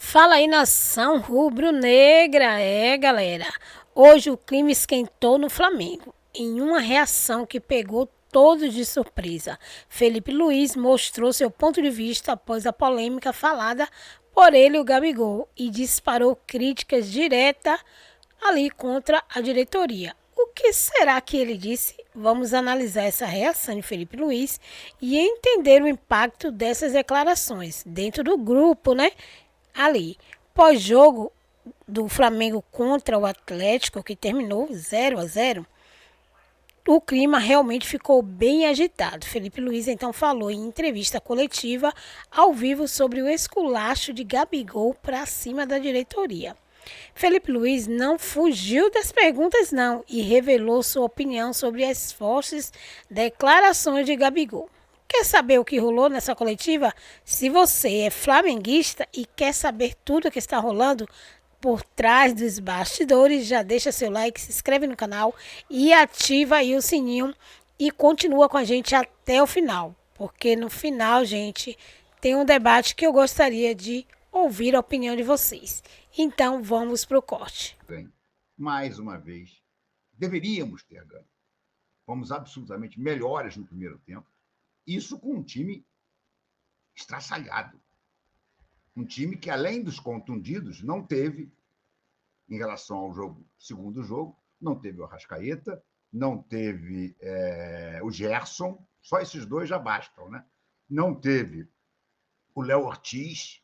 Fala aí, nação rubro-negra. Galera. Hoje o clima esquentou no Flamengo, em uma reação que pegou todos de surpresa. Felipe Luiz mostrou seu ponto de vista após a polêmica falada por ele, o Gabigol, e disparou críticas diretas ali contra a diretoria. O que será que ele disse? Vamos analisar essa reação de Felipe Luiz e entender o impacto dessas declarações dentro do grupo, né? Ali, pós-jogo do Flamengo contra o Atlético, que terminou 0-0, o clima realmente ficou bem agitado. Felipe Luiz então falou em entrevista coletiva ao vivo sobre o esculacho de Gabigol para cima da diretoria. Felipe Luiz não fugiu das perguntas não e revelou sua opinião sobre as fortes declarações de Gabigol. Quer saber o que rolou nessa coletiva? Se você é flamenguista e quer saber tudo o que está rolando por trás dos bastidores, já deixa seu like, se inscreve no canal e ativa aí o sininho e continua com a gente até o final. Porque no final, gente, tem um debate que eu gostaria de ouvir a opinião de vocês. Então vamos para o corte. Ganho. Mais uma vez, deveríamos ter ganho. Fomos absolutamente melhores no primeiro tempo. Isso com um time estraçalhado. Um time que, além dos contundidos, não teve, em relação ao segundo jogo, não teve o Arrascaeta, não teve o Gerson, só esses dois já bastam, né? Não teve o Léo Ortiz,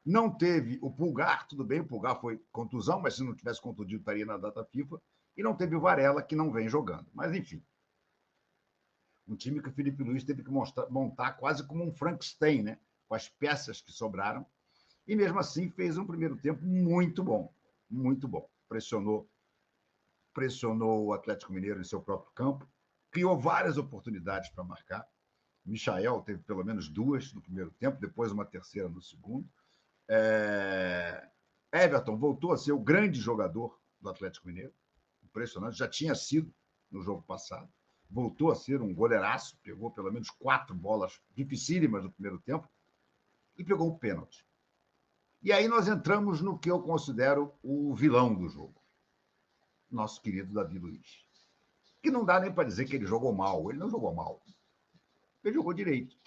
não teve o Pulgar, tudo bem, o Pulgar foi contusão, mas se não tivesse contundido, estaria na data FIFA, e não teve o Varela, que não vem jogando. Mas, enfim, um time que o Felipe Luiz teve que montar quase como um Frankenstein, né? Com as peças que sobraram, e mesmo assim fez um primeiro tempo muito bom, muito bom. Pressionou o Atlético Mineiro em seu próprio campo, criou várias oportunidades para marcar. Michael teve pelo menos duas no primeiro tempo, depois uma terceira no segundo. Everton voltou a ser o grande jogador do Atlético Mineiro, impressionante, já tinha sido no jogo passado, voltou a ser um goleiraço, pegou pelo menos 4 bolas dificílimas no primeiro tempo e pegou o pênalti. E aí nós entramos no que eu considero o vilão do jogo, nosso querido Davi Luiz, que não dá nem para dizer que ele jogou mal, ele não jogou mal, ele jogou direito.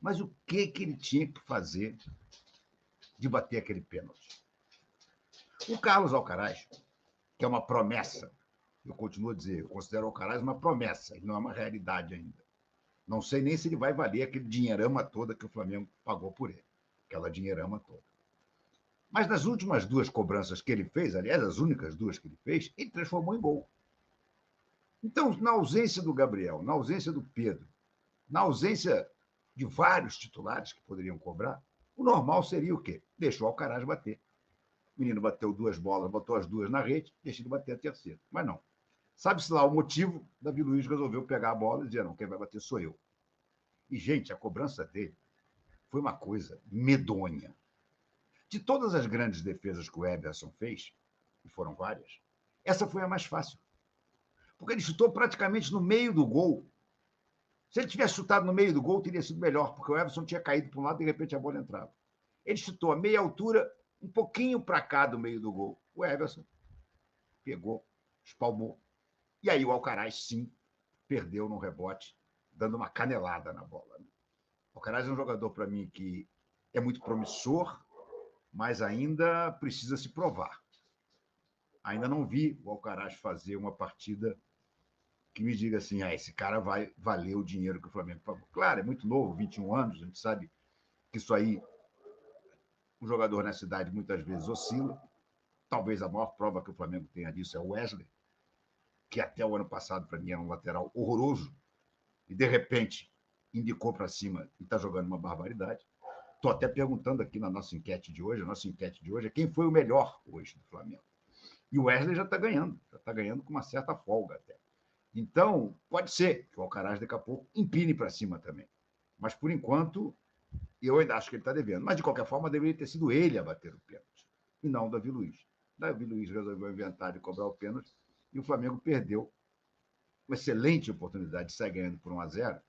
Mas o que ele tinha que fazer de bater aquele pênalti? O Carlos Alcaraz, que é uma promessa, eu continuo a dizer, eu considero o Alcaraz uma promessa, ele não é uma realidade ainda. Não sei nem se ele vai valer aquele dinheirama toda que o Flamengo pagou por ele, aquela dinheirama toda. Mas nas últimas duas cobranças que ele fez, aliás, as únicas duas que ele fez, ele transformou em gol. Então, na ausência do Gabriel, na ausência do Pedro, na ausência de vários titulares que poderiam cobrar, o normal seria o quê? Deixou o Alcaraz bater. O menino bateu 2 bolas, botou as 2 na rede, deixa ele bater a terceira. Mas não. Sabe-se lá o motivo, Davi Luiz resolveu pegar a bola e dizer, não, quem vai bater sou eu. E, gente, a cobrança dele foi uma coisa medonha. De todas as grandes defesas que o Everson fez, e foram várias, essa foi a mais fácil. Porque ele chutou praticamente no meio do gol. Se ele tivesse chutado no meio do gol, teria sido melhor, porque o Everson tinha caído para um lado e de repente a bola entrava. Ele chutou a meia altura, um pouquinho para cá do meio do gol. O Everson pegou, espalmou. E aí o Alcaraz, sim, perdeu no rebote, dando uma canelada na bola. O Alcaraz é um jogador, para mim, que é muito promissor, mas ainda precisa se provar. Ainda não vi o Alcaraz fazer uma partida que me diga assim, esse cara vai valer o dinheiro que o Flamengo pagou. Claro, é muito novo, 21 anos, a gente sabe que isso aí, um jogador nessa idade muitas vezes oscila. Talvez a maior prova que o Flamengo tenha disso é o Wesley, que até o ano passado, para mim, era um lateral horroroso, e de repente indicou para cima e está jogando uma barbaridade. Estou até perguntando aqui na nossa enquete de hoje, é quem foi o melhor hoje do Flamengo. E o Wesley já está ganhando com uma certa folga até. Então, pode ser que o Alcaraz daqui a pouco empine para cima também. Mas, por enquanto, eu ainda acho que ele está devendo. Mas, de qualquer forma, deveria ter sido ele a bater o pênalti, e não o Davi Luiz. Davi Luiz resolveu inventar de cobrar o pênalti e o Flamengo perdeu uma excelente oportunidade de sair ganhando por 1-0.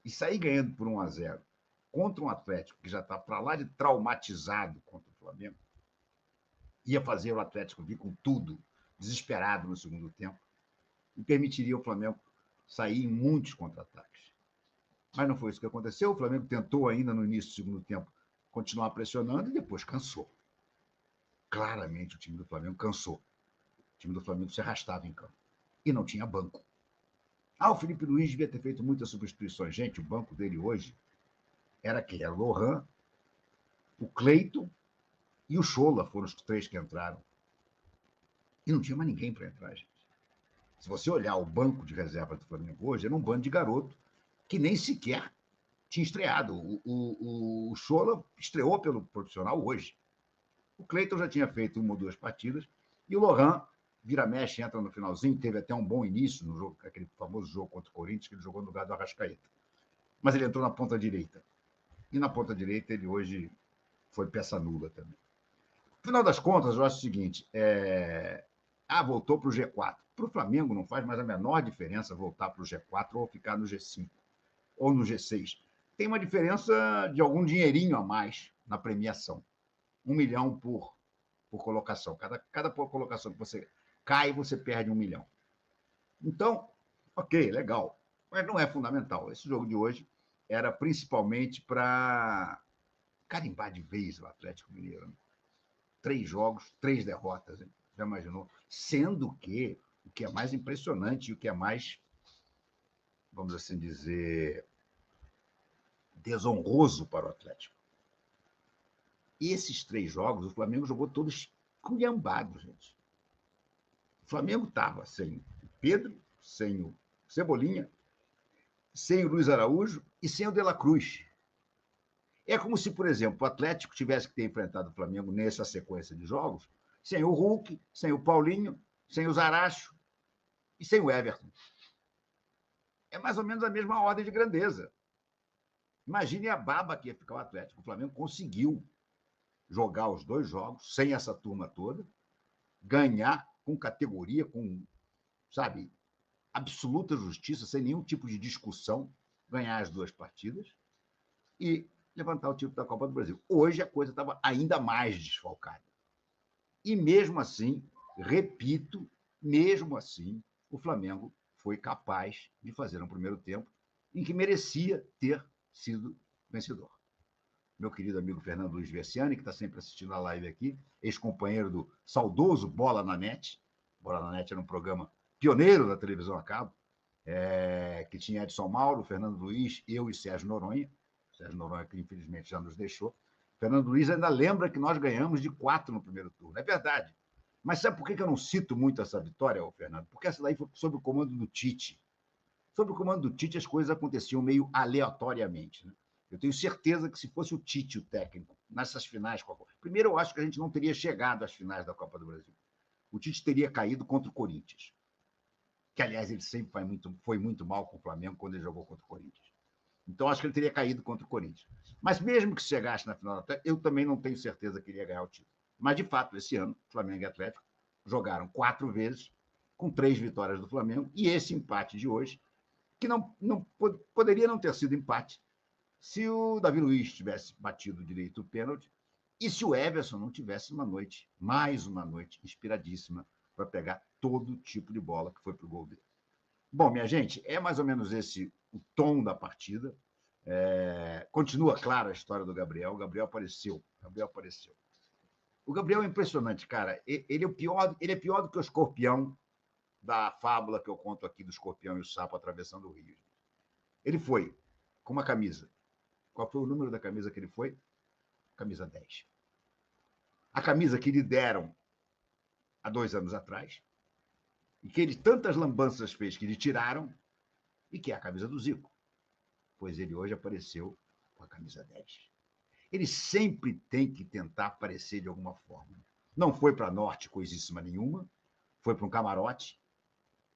E sair ganhando por 1-0 contra um Atlético que já está para lá de traumatizado contra o Flamengo, ia fazer o Atlético vir com tudo, desesperado no segundo tempo, e permitiria ao Flamengo sair em muitos contra-ataques. Mas não foi isso que aconteceu. O Flamengo tentou ainda no início do segundo tempo continuar pressionando e depois cansou. Claramente o time do Flamengo cansou. O time do Flamengo se arrastava em campo. E não tinha banco. O Felipe Luiz devia ter feito muitas substituições. Gente, o banco dele hoje era quem? Era o Lohan, o Cleiton e o Schola foram os três que entraram. E não tinha mais ninguém para entrar, gente. Se você olhar o banco de reserva do Flamengo hoje, era um bando de garoto que nem sequer tinha estreado. O Schola estreou pelo profissional hoje. O Cleiton já tinha feito uma ou duas partidas e o Lohan vira-mexe, entra no finalzinho, teve até um bom início no jogo, aquele famoso jogo contra o Corinthians, que ele jogou no lugar do Arrascaeta. Mas ele entrou na ponta direita. E na ponta direita ele hoje foi peça nula também. No final das contas, eu acho o seguinte, voltou para o G4. Para o Flamengo não faz mais a menor diferença voltar para o G4 ou ficar no G5 ou no G6. Tem uma diferença de algum dinheirinho a mais na premiação. 1 milhão por colocação. Cada colocação que você cai, você perde 1 milhão. Então, ok, legal. Mas não é fundamental. Esse jogo de hoje era principalmente para carimbar de vez o Atlético Mineiro. Né? 3 jogos, 3 derrotas. Hein? Já imaginou? Sendo que o que é mais impressionante e o que é mais, vamos assim dizer, desonroso para o Atlético. E esses 3 jogos, o Flamengo jogou todos culhambados, gente. O Flamengo estava sem o Pedro, sem o Cebolinha, sem o Luiz Araújo e sem o De La Cruz. É como se, por exemplo, o Atlético tivesse que ter enfrentado o Flamengo nessa sequência de jogos sem o Hulk, sem o Paulinho, sem o Zaracho e sem o Everton. É mais ou menos a mesma ordem de grandeza. Imagine a baba que ia ficar o Atlético. O Flamengo conseguiu jogar os 2 jogos sem essa turma toda, ganhar com categoria, com, sabe, absoluta justiça, sem nenhum tipo de discussão, ganhar as 2 partidas e levantar o título da Copa do Brasil. Hoje a coisa estava ainda mais desfalcada. E mesmo assim, repito, mesmo assim, o Flamengo foi capaz de fazer um primeiro tempo em que merecia ter sido vencedor. Meu querido amigo Fernando Luiz Versiani, que está sempre assistindo a live aqui, ex-companheiro do saudoso Bola na Net. Bola na Net era um programa pioneiro da televisão a cabo, que tinha Edson Mauro, Fernando Luiz, eu e Sérgio Noronha. Sérgio Noronha, que infelizmente já nos deixou. Fernando Luiz ainda lembra que nós ganhamos de 4 no primeiro turno. É verdade. Mas sabe por que eu não cito muito essa vitória, Fernando? Porque essa daí foi sob o comando do Tite. Sob o comando do Tite, as coisas aconteciam meio aleatoriamente. Né? Eu tenho certeza que se fosse o Tite o técnico nessas finais... Primeiro, eu acho que a gente não teria chegado às finais da Copa do Brasil. O Tite teria caído contra o Corinthians. Que, aliás, ele sempre foi muito mal com o Flamengo quando ele jogou contra o Corinthians. Então, acho que ele teria caído contra o Corinthians. Mas mesmo que chegasse na final, eu também não tenho certeza que ele ia ganhar o título. Mas, de fato, esse ano, Flamengo e Atlético jogaram 4 vezes, com 3 vitórias do Flamengo, e esse empate de hoje, que não poderia não ter sido empate se o Davi Luiz tivesse batido direito o pênalti e se o Everson não tivesse mais uma noite inspiradíssima para pegar todo tipo de bola que foi para o gol dele. Bom, minha gente, é mais ou menos esse o tom da partida. Continua clara a história do Gabriel. O Gabriel apareceu. O Gabriel é impressionante, cara. Ele é pior do que o escorpião da fábula que eu conto aqui do escorpião e o sapo atravessando o rio. Ele foi com uma camisa. Qual foi o número da camisa que ele foi? Camisa 10. A camisa que lhe deram há 2 anos atrás, e que ele tantas lambanças fez que lhe tiraram, e que é a camisa do Zico. Pois ele hoje apareceu com a camisa 10. Ele sempre tem que tentar aparecer de alguma forma. Não foi para Norte coisíssima nenhuma, foi para um camarote.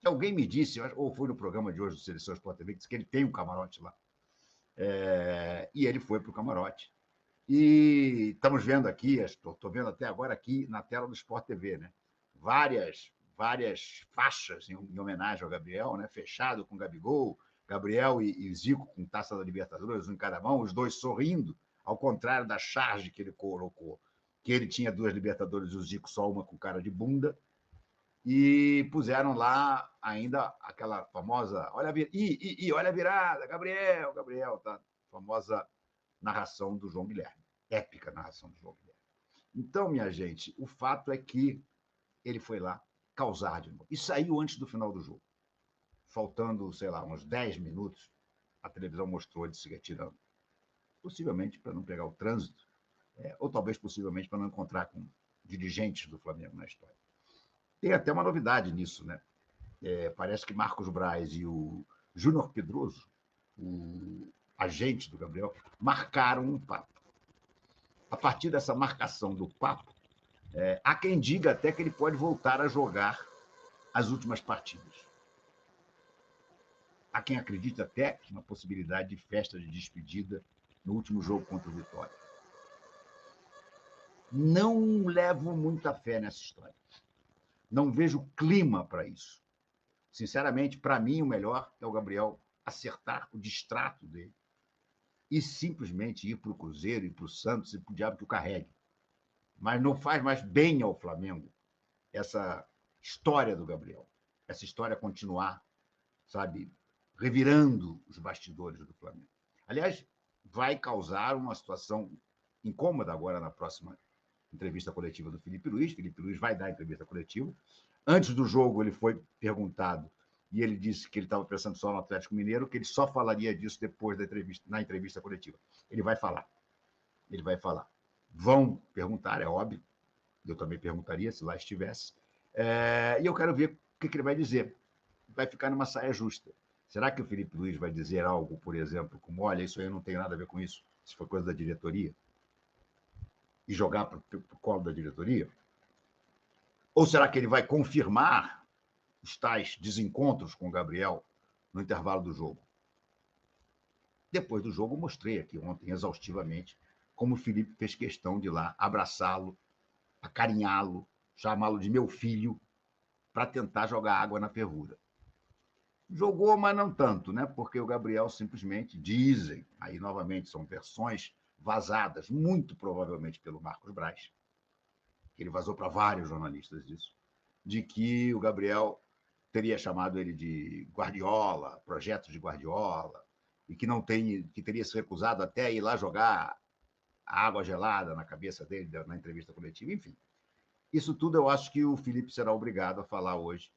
Alguém me disse, ou foi no programa de hoje do Seleção Sport TV, que disse que ele tem um camarote lá. E ele foi para o camarote. E estamos vendo aqui, estou vendo até agora aqui na tela do Sport TV, né? Várias faixas em homenagem ao Gabriel, né? Fechado com Gabigol, Gabriel e Zico com taça da Libertadores, um em cada mão, os dois sorrindo, ao contrário da charge que ele colocou que ele tinha 2 Libertadores e o Zico só uma com cara de bunda, e puseram lá ainda aquela famosa, olha a virada, Gabriel, tá? Famosa narração do João Guilherme, épica narração do João Guilherme. Então, minha gente, o fato é que ele foi lá causar de novo. E saiu antes do final do jogo. Faltando, sei lá, uns 10 minutos, a televisão mostrou ele se retirando. Possivelmente para não pegar o trânsito, ou talvez possivelmente para não encontrar com dirigentes do Flamengo na história. Tem até uma novidade nisso, né? Parece que Marcos Braz e o Júnior Pedroso, o agente do Gabriel, marcaram um papo. A partir dessa marcação do papo, há quem diga até que ele pode voltar a jogar as últimas partidas. Há quem acredite até na possibilidade de festa de despedida no último jogo contra o Vitória. Não levo muita fé nessa história. Não vejo clima para isso. Sinceramente, para mim, o melhor é o Gabriel acertar o distrato dele e simplesmente ir para o Cruzeiro, ir para o Santos e para o diabo que o carregue. Mas não faz mais bem ao Flamengo essa história do Gabriel, essa história continuar, sabe, revirando os bastidores do Flamengo. Aliás, vai causar uma situação incômoda agora na próxima entrevista coletiva do Felipe Luiz. Felipe Luiz vai dar a entrevista coletiva. Antes do jogo, ele foi perguntado e ele disse que ele estava pensando só no Atlético Mineiro, que ele só falaria disso depois da entrevista, na entrevista coletiva. Ele vai falar. Ele vai falar. Vão perguntar, é óbvio. Eu também perguntaria se lá estivesse. E eu quero ver o que ele vai dizer. Vai ficar numa saia justa. Será que o Felipe Luiz vai dizer algo, por exemplo, como, olha, isso aí não tem nada a ver com isso, se for coisa da diretoria? E jogar para o colo da diretoria? Ou será que ele vai confirmar os tais desencontros com o Gabriel no intervalo do jogo? Depois do jogo, mostrei aqui ontem, exaustivamente, como o Felipe fez questão de ir lá abraçá-lo, acarinhá-lo, chamá-lo de meu filho, para tentar jogar água na fervura. Jogou, mas não tanto, né? Porque o Gabriel simplesmente dizem, aí novamente são versões vazadas, muito provavelmente pelo Marcos Braz, que ele vazou para vários jornalistas disso, de que o Gabriel teria chamado ele de Guardiola, projetos de Guardiola, e que não tem, que teria se recusado até a ir lá jogar a água gelada na cabeça dele na entrevista coletiva, enfim. Isso tudo eu acho que o Felipe será obrigado a falar hoje.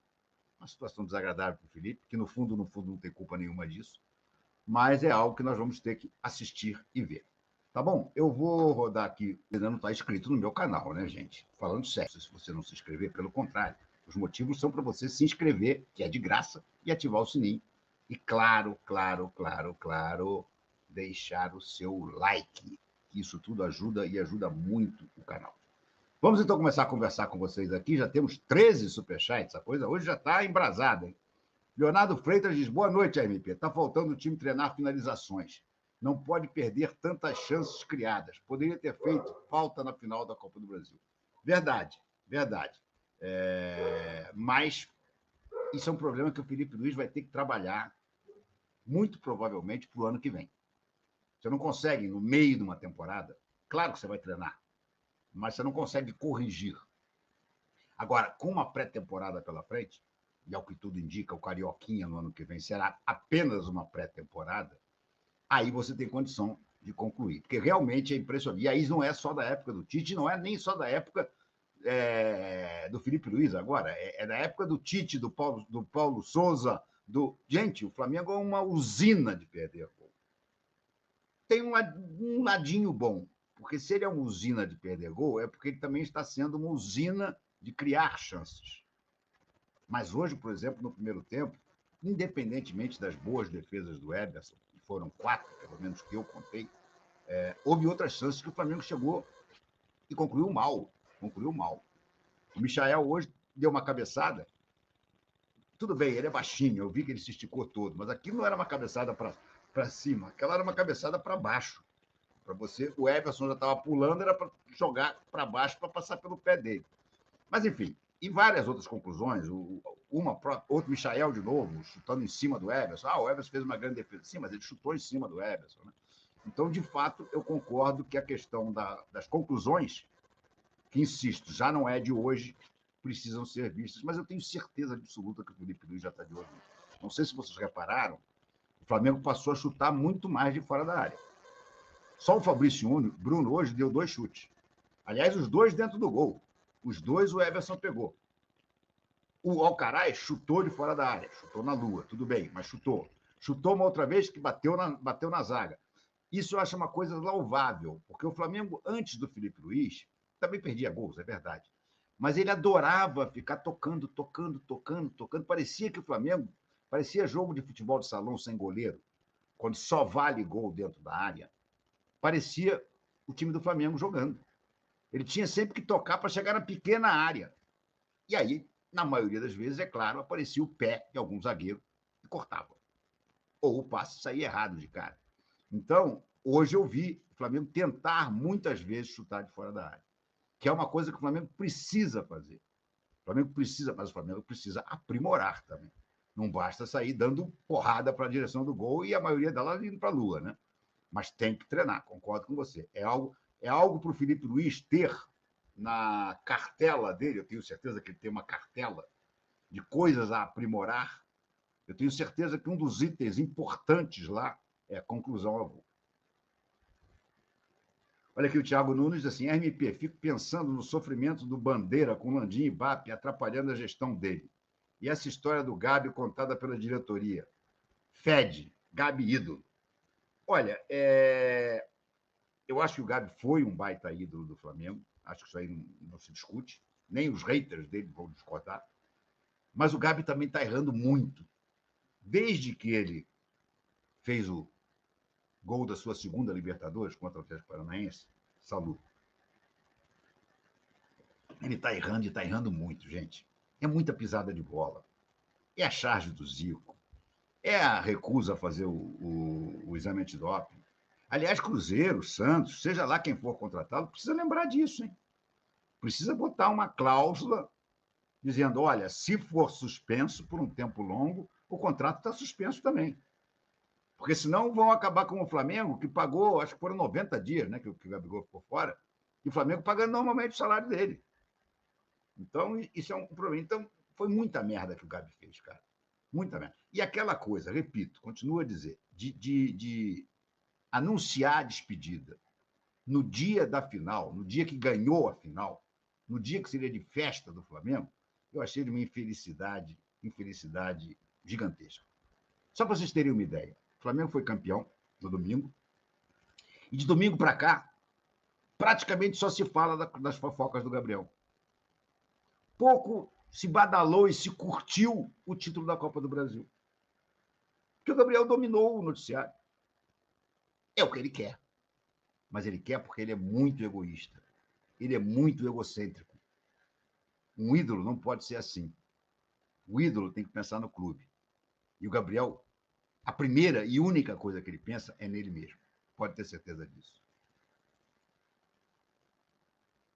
Uma situação desagradável para o Felipe, que no fundo não tem culpa nenhuma disso, mas é algo que nós vamos ter que assistir e ver. Tá bom? Eu vou rodar aqui, ainda não está inscrito no meu canal, né, gente? Falando sério, se você não se inscrever, pelo contrário, os motivos são para você se inscrever, que é de graça, e ativar o sininho. E claro, deixar o seu like, que isso tudo ajuda e ajuda muito o canal. Vamos então começar a conversar com vocês aqui. Já temos 13 superchats. A coisa hoje já está embrasada, hein? Leonardo Freitas diz, boa noite, AMP. Está faltando o time treinar finalizações. Não pode perder tantas chances criadas. Poderia ter feito falta na final da Copa do Brasil. Verdade. Mas isso é um problema que o Felipe Luiz vai ter que trabalhar, muito provavelmente, para o ano que vem. Você não consegue, no meio de uma temporada, claro que você vai treinar, mas você não consegue corrigir. Agora, com uma pré-temporada pela frente, e ao que tudo indica, o Carioquinha no ano que vem será apenas uma pré-temporada, aí você tem condição de concluir. Porque realmente é impressionante. E aí não é só da época do Tite, não é nem só da época do Felipe Luiz agora, é da época do Tite, do Paulo Souza, Gente, o Flamengo é uma usina de perder gol. Tem um ladinho bom, porque se ele é uma usina de perder gol, é porque ele também está sendo uma usina de criar chances. Mas hoje, por exemplo, no primeiro tempo, independentemente das boas defesas do Ederson, que foram 4, pelo menos que eu contei, houve outras chances que o Flamengo chegou e concluiu mal. O Michael hoje deu uma cabeçada. Tudo bem, ele é baixinho, eu vi que ele se esticou todo, mas aquilo não era uma cabeçada para cima, aquela era uma cabeçada para baixo. Para você, o Everson já estava pulando, era para jogar para baixo para passar pelo pé dele. Mas, enfim, e várias outras conclusões. Outro Michael de novo, chutando em cima do Everson. O Everson fez uma grande defesa. Sim, mas ele chutou em cima do Everson. Né? Então, de fato, eu concordo que a questão das conclusões que, insisto, já não é de hoje, precisam ser vistas, mas eu tenho certeza absoluta que o Felipe Luiz já está de olho. Não sei se vocês repararam, o Flamengo passou a chutar muito mais de fora da área. Só o Fabrício Bruno hoje deu 2 chutes. Aliás, os 2 dentro do gol. Os 2 o Everson pegou. O Alcaraz chutou de fora da área, chutou na lua, tudo bem, mas chutou. Chutou uma outra vez que bateu na zaga. Isso eu acho uma coisa louvável, porque o Flamengo, antes do Felipe Luiz, também perdia gols, é verdade. Mas ele adorava ficar tocando. Parecia que o Flamengo, parecia jogo de futebol de salão sem goleiro, quando só vale gol dentro da área. Parecia o time do Flamengo jogando. Ele tinha sempre que tocar para chegar na pequena área. E aí, na maioria das vezes, é claro, aparecia o pé de algum zagueiro e cortava. Ou o passe saía errado de cara. Então, hoje eu vi o Flamengo tentar muitas vezes chutar de fora da área, que é uma coisa que o Flamengo precisa fazer. O Flamengo precisa, mas o Flamengo precisa aprimorar também. Não basta sair dando porrada para a direção do gol e a maioria delas indo para a lua, né? Mas tem que treinar, concordo com você. É algo para o Felipe Luiz ter na cartela dele, eu tenho certeza que ele tem uma cartela de coisas a aprimorar. Eu tenho certeza que um dos itens importantes lá é a conclusão ao gol. Olha aqui o Thiago Nunes diz assim, RMP, fico pensando no sofrimento do Bandeira com Landim e Bap atrapalhando a gestão dele. E essa história do Gabi contada pela diretoria. Fede, Gabi ídolo. Olha, eu acho que o Gabi foi um baita ídolo do Flamengo. Acho que isso aí não se discute. Nem os haters dele vão discordar. Mas o Gabi também está errando muito. Desde que ele fez o gol da sua segunda Libertadores contra o Atlético Paranaense, saludo. Ele está errando e está errando muito, gente. É muita pisada de bola. É a charge do Zico. É a recusa a fazer o exame antidoping. Aliás, Cruzeiro, Santos, seja lá quem for contratado, precisa lembrar disso, hein? Precisa botar uma cláusula dizendo, olha, se for suspenso por um tempo longo, o contrato está suspenso também. Porque senão vão acabar com o Flamengo, que pagou, acho que foram 90 dias, né, que o Gabigol ficou fora, e o Flamengo pagando normalmente o salário dele. Então, isso é um problema. Então, foi muita merda que o Gabi fez, cara. Muita merda. E aquela coisa, repito, continuo a dizer, de anunciar a despedida no dia da final, no dia que ganhou a final, no dia que seria de festa do Flamengo, eu achei de uma infelicidade gigantesca. Só para vocês terem uma ideia, o Flamengo foi campeão no domingo, e de domingo para cá, praticamente só se fala das fofocas do Gabriel. Pouco se badalou e se curtiu o título da Copa do Brasil. Porque o Gabriel dominou o noticiário. É o que ele quer. Mas ele quer porque ele é muito egoísta. Ele é muito egocêntrico. Um ídolo não pode ser assim. O ídolo tem que pensar no clube. E o Gabriel, a primeira e única coisa que ele pensa é nele mesmo. Pode ter certeza disso.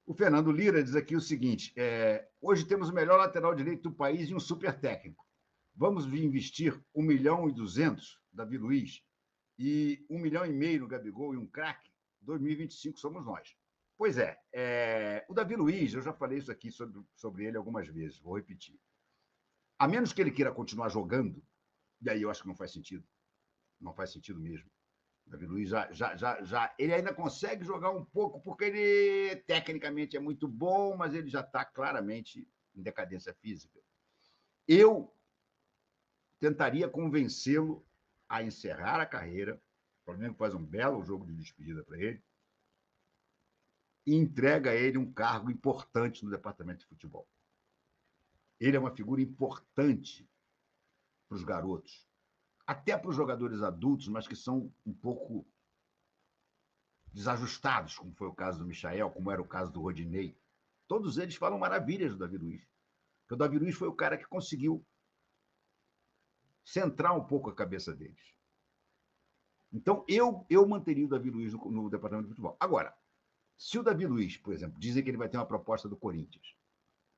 O Fernando Lira diz aqui o seguinte, hoje temos o melhor lateral direito do país e um super técnico. Vamos investir 1.200.000, Davi Luiz, e 1,5 milhão no Gabigol e um craque? 2025 somos nós. Pois o Davi Luiz, eu já falei isso aqui sobre ele algumas vezes, vou repetir. A menos que ele queira continuar jogando, e aí eu acho que não faz sentido. Não faz sentido mesmo. O Davi Luiz ele ainda consegue jogar um pouco, porque ele tecnicamente é muito bom, mas ele já está claramente em decadência física. Eu tentaria convencê-lo a encerrar a carreira. O Flamengo faz um belo jogo de despedida para ele e entrega a ele um cargo importante no departamento de futebol. Ele é uma figura importante para os garotos, até para os jogadores adultos, mas que são um pouco desajustados, como foi o caso do Michael, como era o caso do Rodinei. Todos eles falam maravilhas do Davi Luiz. Porque o Davi Luiz foi o cara que conseguiu centrar um pouco a cabeça deles. Então, eu manteria o Davi Luiz no departamento de futebol. Agora, se o Davi Luiz, por exemplo, dizem que ele vai ter uma proposta do Corinthians,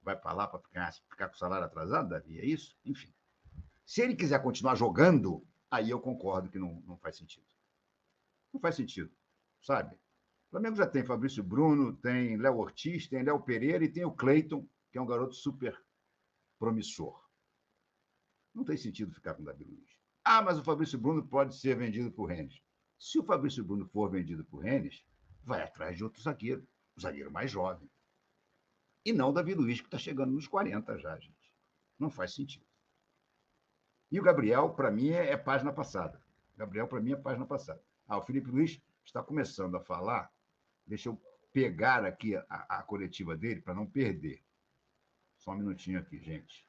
vai para lá para ficar com o salário atrasado, Davi, é isso? Enfim. Se ele quiser continuar jogando, aí eu concordo que não faz sentido. Não faz sentido, sabe? Flamengo já tem Fabrício Bruno, tem Léo Ortiz, tem Léo Pereira e tem o Cleiton, que é um garoto super promissor. Não tem sentido ficar com o Davi Luiz. Ah, mas o Fabrício Bruno pode ser vendido por Rennes. Se o Fabrício Bruno for vendido por Rennes, vai atrás de outro zagueiro, o zagueiro mais jovem. E não o Davi Luiz, que está chegando nos 40 já, gente. Não faz sentido. E o Gabriel, para mim, é página passada. Gabriel, para mim, é página passada. Ah, o Felipe Luiz está começando a falar. Deixa eu pegar aqui a coletiva dele para não perder. Só um minutinho aqui, gente.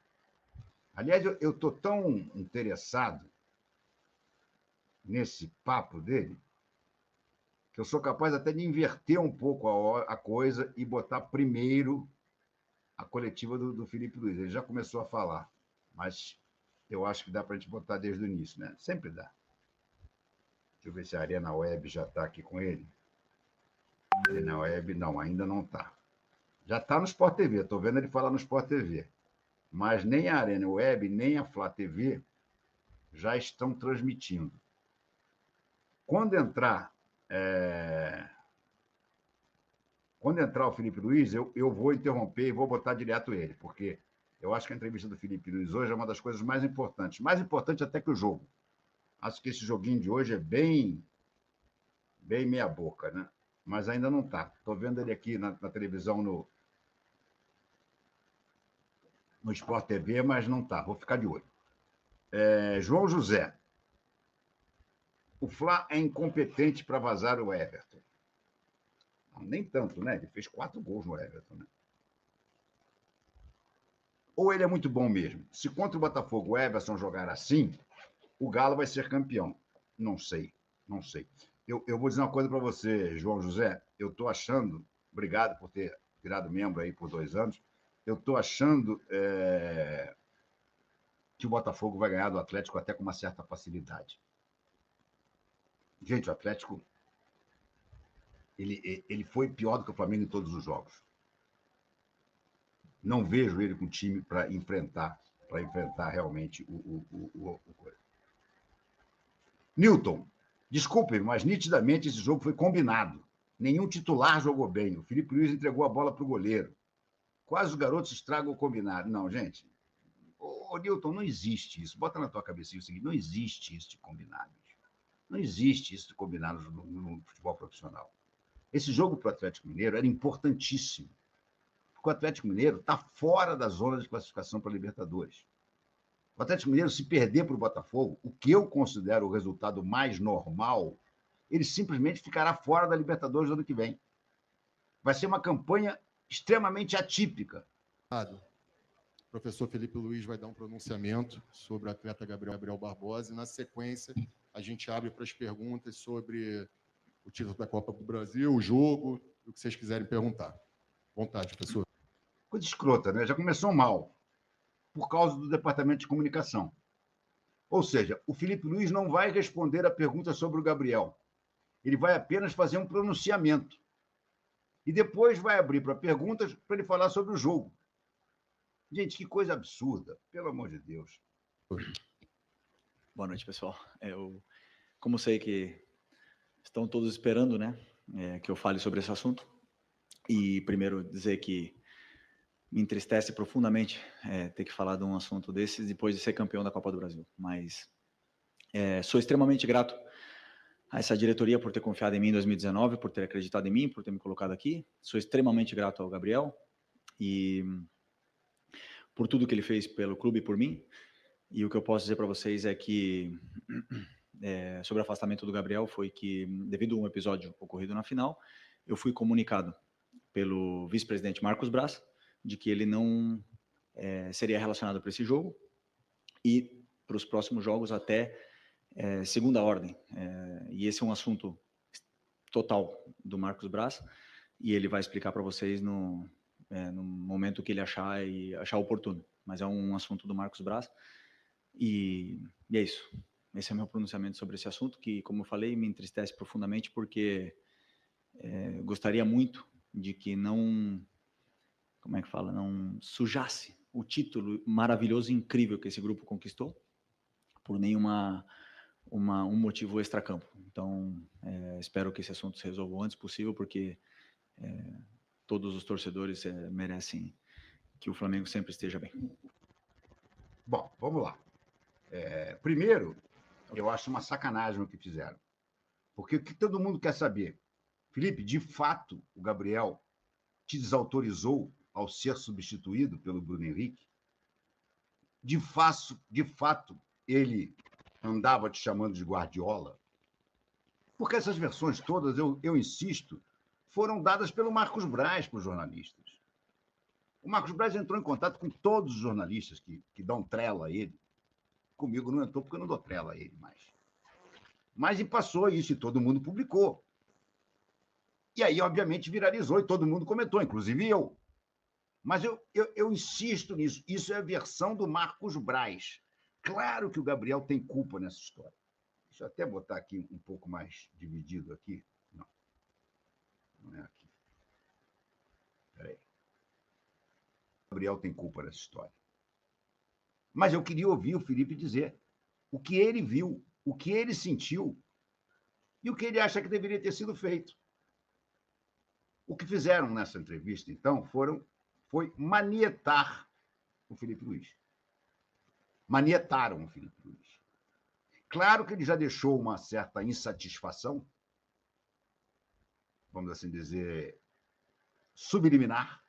Aliás, eu estou tão interessado nesse papo dele que eu sou capaz até de inverter um pouco a coisa e botar primeiro a coletiva do Felipe Luiz. Ele já começou a falar, mas eu acho que dá para a gente botar desde o início, né? Sempre dá. Deixa eu ver se a Arena Web já está aqui com ele. Arena Web, não, ainda não está. Já está no Sport TV, estou vendo ele falar no Sport TV. Mas nem a Arena Web, nem a Flá TV já estão transmitindo. Quando entrar o Felipe Luiz, eu vou interromper e vou botar direto ele, porque eu acho que a entrevista do Felipe Luiz hoje é uma das coisas mais importantes. Mais importante até que o jogo. Acho que esse joguinho de hoje é bem meia boca, né? Mas ainda não está. Estou vendo ele aqui na televisão no Sport TV, mas não está. Vou ficar de olho. João José. O Fla é incompetente para vazar o Everton. Não, nem tanto, né? Ele fez 4 gols no Everton, né? Ou ele é muito bom mesmo? Se contra o Botafogo o Everton jogar assim, o Galo vai ser campeão. Não sei. Eu vou dizer uma coisa para você, João José. Eu estou achando, obrigado por ter virado membro aí por 2 anos, eu estou achando que o Botafogo vai ganhar do Atlético até com uma certa facilidade. Gente, o Atlético ele foi pior do que o Flamengo em todos os jogos. Não vejo ele com time para enfrentar realmente o coisa. Newton, desculpe, mas nitidamente esse jogo foi combinado. Nenhum titular jogou bem. O Felipe Luiz entregou a bola para o goleiro. Quase os garotos estragam o combinado. Não, gente. Ô, Newton, não existe isso. Bota na tua cabeça o seguinte: não existe isso de combinado. Não existe isso de combinado no futebol profissional. Esse jogo para o Atlético Mineiro era importantíssimo. Porque o Atlético Mineiro está fora da zona de classificação para a Libertadores. O Atlético Mineiro, se perder para o Botafogo, o que eu considero o resultado mais normal, ele simplesmente ficará fora da Libertadores no ano que vem. Vai ser uma campanha extremamente atípica. O professor Felipe Luiz vai dar um pronunciamento sobre o atleta Gabriel Barbosa e, na sequência, a gente abre para as perguntas sobre o título da Copa do Brasil, o jogo, o que vocês quiserem perguntar. À vontade, professor. Coisa escrota, né? Já começou mal, por causa do departamento de comunicação. Ou seja, o Felipe Luiz não vai responder a pergunta sobre o Gabriel. Ele vai apenas fazer um pronunciamento. E depois vai abrir para perguntas para ele falar sobre o jogo. Gente, que coisa absurda, pelo amor de Deus. Boa noite, pessoal. Como sei que estão todos esperando, né, que eu fale sobre esse assunto, e primeiro dizer que me entristece profundamente ter que falar de um assunto desses depois de ser campeão da Copa do Brasil. Mas sou extremamente grato a essa diretoria por ter confiado em mim em 2019, por ter acreditado em mim, por ter me colocado aqui. Sou extremamente grato ao Gabriel e por tudo que ele fez pelo clube e por mim. E o que eu posso dizer para vocês é que sobre o afastamento do Gabriel foi que, devido a um episódio ocorrido na final, eu fui comunicado pelo vice-presidente Marcos Braz de que ele não seria relacionado para esse jogo e para os próximos jogos até segunda ordem. E esse é um assunto total do Marcos Braz e ele vai explicar para vocês no momento que ele achar oportuno. Mas é um assunto do Marcos Braz e é isso. Esse é o meu pronunciamento sobre esse assunto que, como eu falei, me entristece profundamente porque gostaria muito de que não sujasse o título maravilhoso e incrível que esse grupo conquistou por nenhuma um motivo extracampo. Então, espero que esse assunto se resolva o antes possível, porque todos os torcedores merecem que o Flamengo sempre esteja bem. Bom, vamos lá. Primeiro, eu acho uma sacanagem o que fizeram. Porque o que todo mundo quer saber? Felipe, de fato, o Gabriel te desautorizou ao ser substituído pelo Bruno Henrique? De fato, ele andava te chamando de Guardiola? Porque essas versões todas, eu insisto, foram dadas pelo Marcos Braz para os jornalistas. O Marcos Braz entrou em contato com todos os jornalistas que dão trela a ele. Comigo não entrou porque eu não dou trela a ele mais. Mas e passou isso e todo mundo publicou. E aí, obviamente, viralizou e todo mundo comentou, inclusive eu. Mas eu insisto nisso. Isso é a versão do Marcos Braz. Claro que o Gabriel tem culpa nessa história. Deixa eu até botar aqui um pouco mais dividido aqui. Não é aqui. Espera aí. O Gabriel tem culpa nessa história. Mas eu queria ouvir o Felipe dizer o que ele viu, o que ele sentiu e o que ele acha que deveria ter sido feito. O que fizeram nessa entrevista, então, foi manietar o Felipe Luiz. Manietaram o Felipe Luiz. Claro que ele já deixou uma certa insatisfação, vamos assim dizer, subliminar,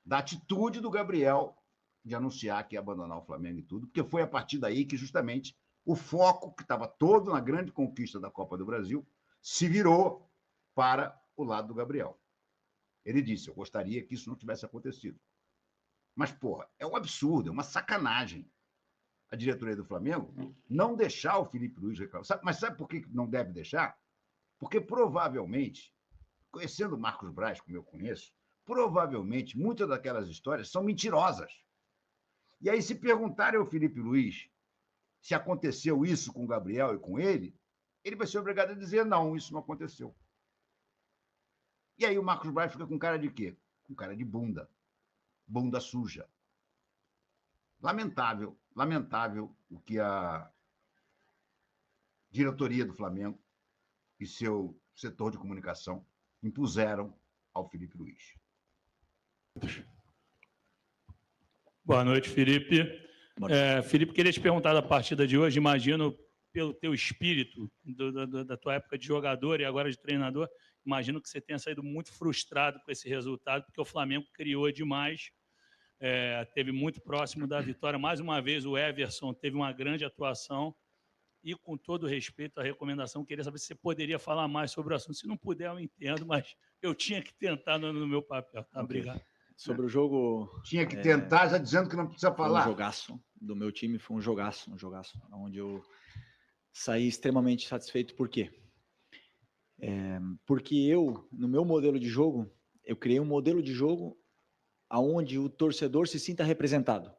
da atitude do Gabriel de anunciar que ia abandonar o Flamengo e tudo, porque foi a partir daí que, justamente, o foco, que estava todo na grande conquista da Copa do Brasil, se virou para o lado do Gabriel. Ele disse, eu gostaria que isso não tivesse acontecido. Mas, porra, é um absurdo, é uma sacanagem a diretoria do Flamengo não deixar o Felipe Luiz reclamar. Mas sabe por que não deve deixar? Porque provavelmente, conhecendo o Marcos Braz, como eu conheço, provavelmente muitas daquelas histórias são mentirosas. E aí, se perguntarem ao Felipe Luiz se aconteceu isso com o Gabriel e com ele vai ser obrigado a dizer não, isso não aconteceu. E aí o Marcos Braz fica com cara de quê? Com cara de bunda. Bunda suja. Lamentável o que a diretoria do Flamengo e seu setor de comunicação impuseram ao Felipe Luiz. Boa noite, Felipe. Felipe, queria te perguntar da partida de hoje. Imagino, pelo teu espírito, da tua época de jogador e agora de treinador, imagino que você tenha saído muito frustrado com esse resultado, porque o Flamengo criou demais, teve muito próximo da vitória. Mais uma vez, o Everson teve uma grande atuação e, com todo respeito à recomendação, queria saber se você poderia falar mais sobre o assunto. Se não puder, eu entendo, mas eu tinha que tentar no meu papel. Tá? Obrigado. Sobre o jogo... Tinha que tentar, já dizendo que não precisa falar. Foi um jogaço do meu time, foi um jogaço, onde eu saí extremamente satisfeito. Por quê? Porque eu, no meu modelo de jogo, eu criei um modelo de jogo onde o torcedor se sinta representado,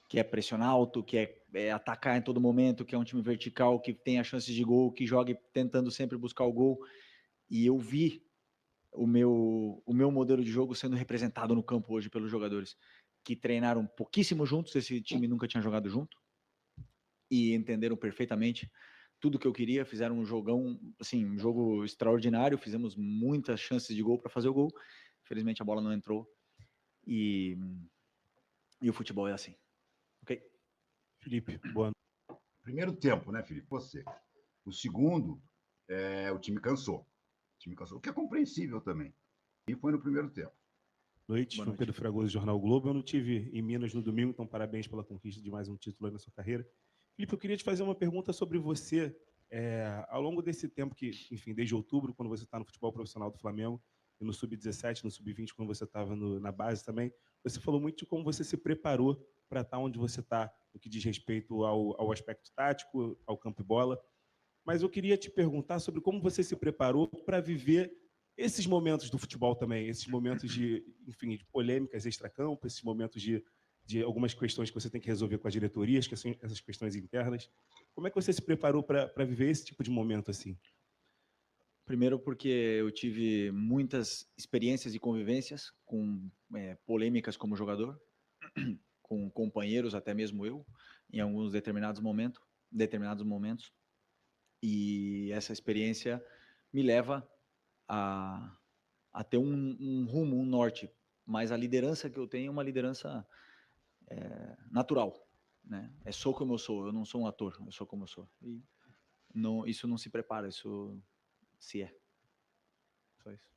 que é pressionar alto, que é atacar em todo momento, que é um time vertical, que tenha chances de gol, que jogue tentando sempre buscar o gol. E eu vi o meu modelo de jogo sendo representado no campo hoje pelos jogadores que treinaram pouquíssimo juntos, esse time nunca tinha jogado junto, e entenderam perfeitamente tudo que eu queria, fizeram um jogão, assim, um jogo extraordinário, fizemos muitas chances de gol para fazer o gol, infelizmente a bola não entrou, e o futebol é assim. Ok? Felipe, boa noite. Primeiro tempo, né, Felipe? Você. O segundo, o time cansou. O que é compreensível também. E foi no primeiro tempo. Boa noite. Pedro Fragoso, Jornal Globo. Eu não tive em Minas no domingo, então parabéns pela conquista de mais um título aí na sua carreira. Felipe, eu queria te fazer uma pergunta sobre você. Ao longo desse tempo que, enfim, desde outubro, quando você está no futebol profissional do Flamengo, e no Sub-17, no Sub-20, quando você estava na base também, você falou muito de como você se preparou para estar onde você está, no que diz respeito ao aspecto tático, ao campo e bola. Mas eu queria te perguntar sobre como você se preparou para viver esses momentos do futebol também, esses momentos de, enfim, de polêmicas extracampo, esses momentos de algumas questões que você tem que resolver com as diretorias, que são essas questões internas. Como é que você se preparou para viver esse tipo de momento assim? Primeiro porque eu tive muitas experiências e convivências com polêmicas como jogador, com companheiros, até mesmo eu, em alguns determinados momentos. E essa experiência me leva a ter um rumo, um norte. Mas a liderança que eu tenho é uma liderança natural, né? Sou como eu sou, eu não sou um ator, eu sou como eu sou. E não, isso não se prepara, isso se é. Só isso.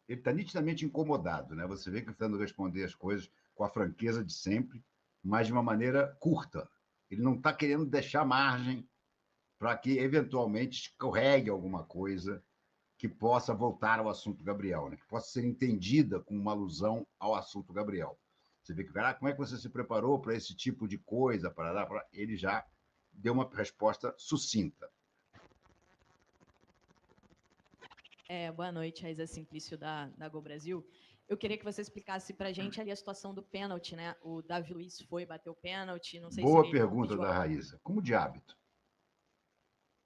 Ele está nitidamente incomodado, né? Você vê que ele está tentando responder as coisas com a franqueza de sempre, mas de uma maneira curta. Ele não está querendo deixar margem para que, eventualmente, escorregue alguma coisa que possa voltar ao assunto Gabriel, né? Que possa ser entendida como uma alusão ao assunto Gabriel. Você vê que, como é que você se preparou para esse tipo de coisa? Ele já deu uma resposta sucinta. Boa noite, Raíza Simplício da Gol Brasil. Eu queria que você explicasse para a gente ali a situação do pênalti, né? O Davi Luiz foi bater o pênalti, não sei Boa se pergunta da Raíza. Como de hábito?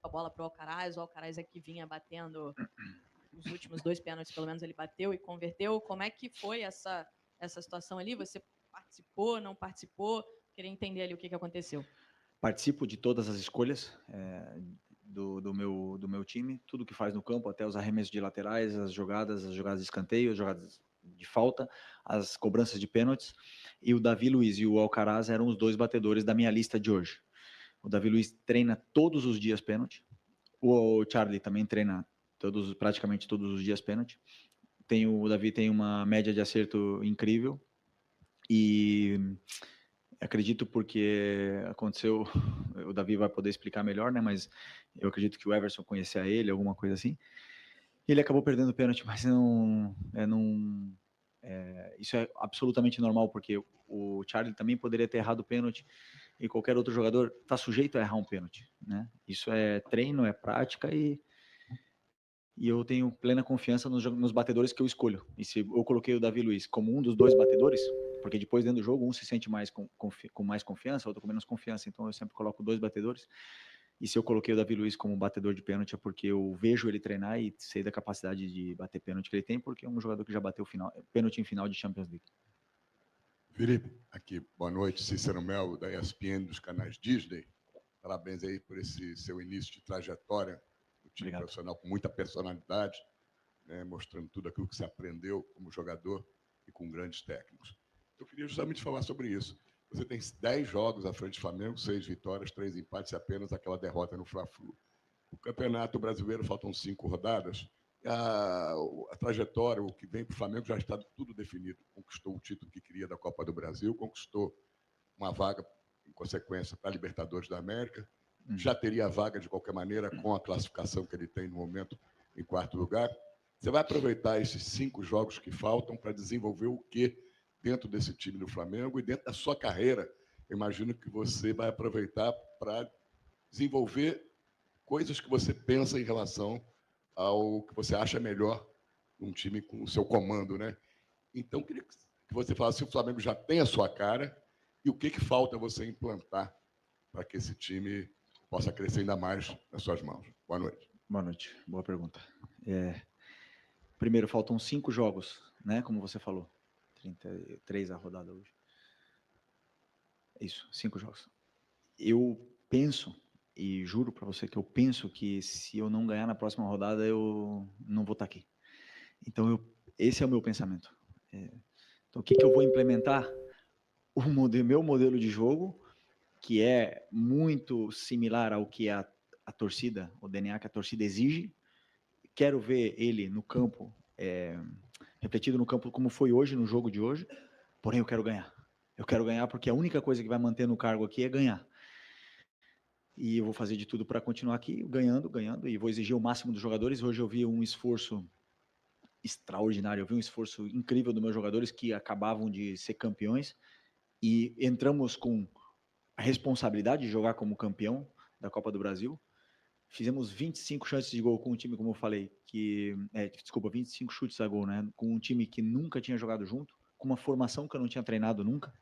A bola para o Alcaraz é que vinha batendo os últimos 2 pênaltis, pelo menos ele bateu e converteu. Como é que foi essa situação ali? Você participou, não participou? Queria entender ali o que aconteceu. Participo de todas as escolhas do meu time, tudo que faz no campo, até os arremessos de laterais, as jogadas de escanteio, as jogadas de falta, as cobranças de pênaltis. E o Davi Luiz e o Alcaraz eram os 2 batedores da minha lista de hoje. O Davi Luiz treina todos os dias pênalti. O Charlie também treina praticamente todos os dias pênalti. O Davi tem uma média de acerto incrível. E acredito porque aconteceu, o Davi vai poder explicar melhor, né? Mas eu acredito que o Everson conhecia ele, alguma coisa assim. Ele acabou perdendo o pênalti, mas isso é absolutamente normal, porque o Charlie também poderia ter errado o pênalti e qualquer outro jogador está sujeito a errar um pênalti, né? Isso é treino, é prática e eu tenho plena confiança nos batedores que eu escolho. E se eu coloquei o Davi Luiz como um dos 2 batedores, porque depois dentro do jogo um se sente mais com mais confiança, outro com menos confiança, então eu sempre coloco 2 batedores. E se eu coloquei o Davi Luiz como batedor de pênalti é porque eu vejo ele treinar e sei da capacidade de bater pênalti que ele tem, porque é um jogador que já bateu pênalti em final de Champions League. Felipe, aqui, boa noite, Cícero Mel, da ESPN, dos canais Disney. Parabéns aí por esse seu início de trajetória no time Obrigado. Profissional, com muita personalidade, né, mostrando tudo aquilo que você aprendeu como jogador e com grandes técnicos. Eu queria justamente falar sobre isso. Você tem 10 jogos à frente do Flamengo, 6 vitórias, 3 empates e apenas aquela derrota no Fla-Flu. O Campeonato Brasileiro faltam 5 rodadas. A trajetória, o que vem para o Flamengo já está tudo definido. Conquistou o título que queria da Copa do Brasil, conquistou uma vaga, em consequência, para a Libertadores da América. Já teria a vaga, de qualquer maneira, com a classificação que ele tem no momento em 4º lugar. Você vai aproveitar esses 5 jogos que faltam para desenvolver o quê dentro desse time do Flamengo e dentro da sua carreira? Eu imagino que você vai aproveitar para desenvolver coisas que você pensa em relação ao que você acha melhor num time com o seu comando, né? Então, queria que você falasse se o Flamengo já tem a sua cara e o que falta você implantar para que esse time possa crescer ainda mais nas suas mãos. Boa noite. Boa noite, boa pergunta. Primeiro, faltam 5 jogos, né? Como você falou, 33 a rodada hoje. Isso, 5 jogos. Eu penso, e juro para você que eu penso que se eu não ganhar na próxima rodada, eu não vou estar aqui. Então, esse é o meu pensamento. Então, o que eu vou implementar? Meu modelo de jogo, que é muito similar ao que a torcida, o DNA que a torcida exige. Quero ver ele no campo, refletido no campo como foi hoje, no jogo de hoje, porém eu quero ganhar. Eu quero ganhar porque a única coisa que vai manter no cargo aqui é ganhar. E eu vou fazer de tudo para continuar aqui, ganhando, e vou exigir o máximo dos jogadores. Hoje eu vi um esforço extraordinário, eu vi um esforço incrível dos meus jogadores que acabavam de ser campeões e entramos com a responsabilidade de jogar como campeão da Copa do Brasil. Fizemos 25 chances de gol com um time, como eu falei, 25 chutes a gol, né? Com um time que nunca tinha jogado junto, com uma formação que eu não tinha treinado nunca.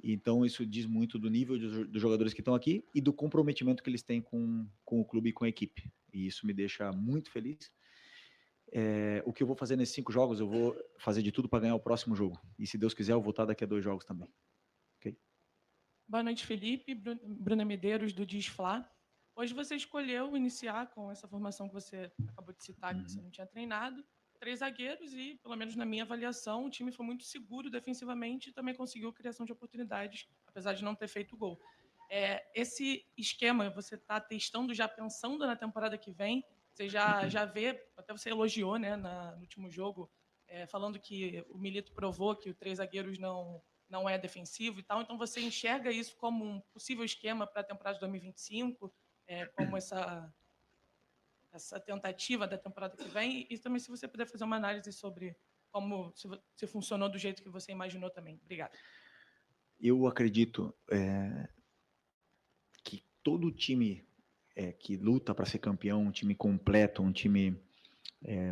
Então, isso diz muito do nível dos jogadores que estão aqui e do comprometimento que eles têm com o clube e com a equipe. E isso me deixa muito feliz. O que eu vou fazer nesses 5 jogos, eu vou fazer de tudo para ganhar o próximo jogo. E, se Deus quiser, eu vou estar daqui a 2 jogos também. Ok? Boa noite, Felipe. Bruna Medeiros, do Diz Fla. Hoje você escolheu iniciar com essa formação que você acabou de citar, que você não tinha treinado, 3 zagueiros e, pelo menos na minha avaliação, o time foi muito seguro defensivamente e também conseguiu criação de oportunidades, apesar de não ter feito gol. Esse esquema você está testando já pensando na temporada que vem? Você já vê, até você elogiou, né, no último jogo, falando que o Milito provou que o 3 zagueiros não é defensivo e tal. Então você enxerga isso como um possível esquema para a temporada de 2025, como essa tentativa da temporada que vem? E também se você puder fazer uma análise sobre como se funcionou do jeito que você imaginou também. Obrigada. Eu acredito que todo time que luta para ser campeão, um time completo, um time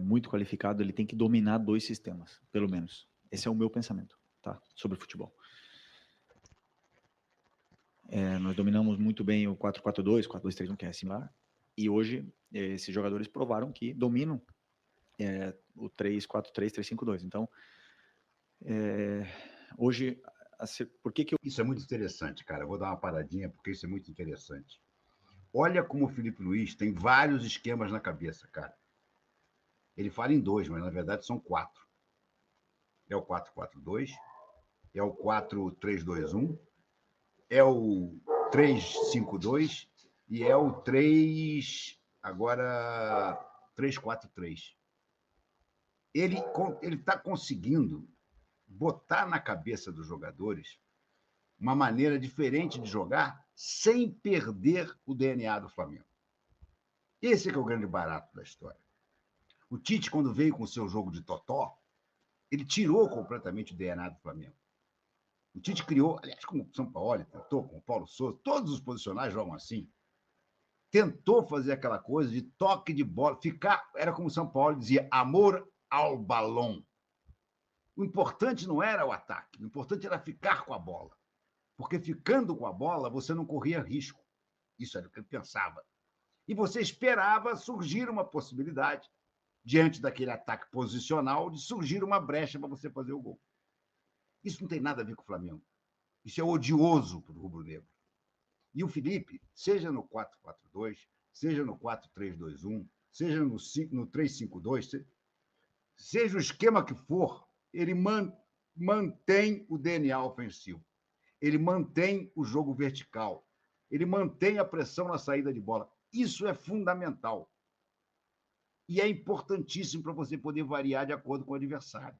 muito qualificado, ele tem que dominar 2 sistemas, pelo menos. Esse é o meu pensamento, tá? Sobre futebol. Nós dominamos muito bem o 4-4-2, 4-2-3-1, que é similar, e hoje esses jogadores provaram que dominam o 3-4-3, 3-5-2. Então, hoje, por que eu... Isso é muito interessante, cara. Eu vou dar uma paradinha, porque isso é muito interessante. Olha como o Felipe Luiz tem vários esquemas na cabeça, cara. Ele fala em 2, mas na verdade são 4. É o 4-4-2, é o 4-3-2-1, é o 3-5-2 e é o 3-4-3. Ele está conseguindo botar na cabeça dos jogadores uma maneira diferente de jogar sem perder o DNA do Flamengo. Esse é que é o grande barato da história. O Tite, quando veio com o seu jogo de totó, ele tirou completamente o DNA do Flamengo. O Tite criou, aliás, como o São Paulo tentou, com o Paulo Souza, todos os posicionais jogam assim. Tentou fazer aquela coisa de toque de bola, era como o São Paulo dizia, amor ao balão. O importante não era o ataque, o importante era ficar com a bola. Porque ficando com a bola, você não corria risco. Isso era o que ele pensava. E você esperava surgir uma possibilidade, diante daquele ataque posicional, de surgir uma brecha para você fazer o gol. Isso não tem nada a ver com o Flamengo. Isso é odioso para o rubro-negro. E o Felipe, seja no 4-4-2, seja no 4-3-2-1, seja no 3-5-2, seja o esquema que for, ele mantém o DNA ofensivo. Ele mantém o jogo vertical. Ele mantém a pressão na saída de bola. Isso é fundamental. E é importantíssimo para você poder variar de acordo com o adversário.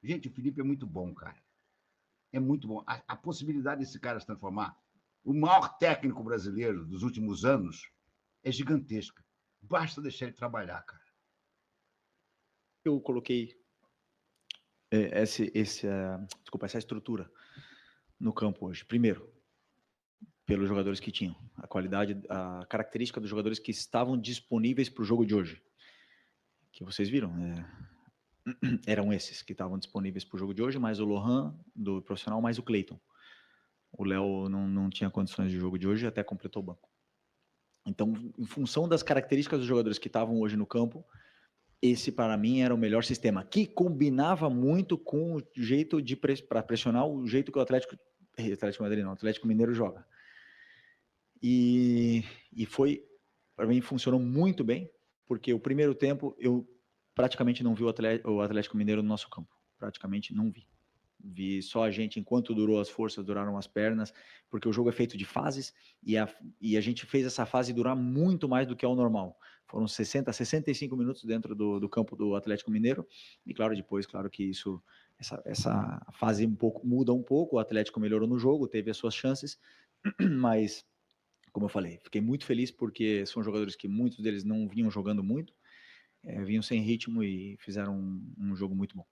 Gente, o Felipe é muito bom, cara. É muito bom. A possibilidade desse cara se transformar, o maior técnico brasileiro dos últimos anos, é gigantesca. Basta deixar ele trabalhar, cara. Eu coloquei essa estrutura no campo hoje. Primeiro, pelos jogadores que tinham, a qualidade, a característica dos jogadores que estavam disponíveis para o jogo de hoje, que vocês viram, eram esses que estavam disponíveis para o jogo de hoje, mais o Lohan, do profissional, mais o Cleiton. O Léo não tinha condições de jogo de hoje e até completou o banco. Então, em função das características dos jogadores que estavam hoje no campo, esse, para mim, era o melhor sistema, que combinava muito com o jeito para pressionar o jeito que o Atlético Mineiro joga. E foi, para mim, funcionou muito bem, porque o primeiro tempo eu praticamente não vi o Atlético Mineiro no nosso campo. Praticamente não vi. Vi só a gente, enquanto durou as forças, duraram as pernas, porque o jogo é feito de fases e a gente fez essa fase durar muito mais do que é o normal. Foram 60, 65 minutos dentro do campo do Atlético Mineiro e, claro, depois, claro que essa fase muda um pouco, o Atlético melhorou no jogo, teve as suas chances, mas, como eu falei, fiquei muito feliz porque são jogadores que muitos deles não vinham jogando muito, vinham sem ritmo e fizeram um jogo muito bom.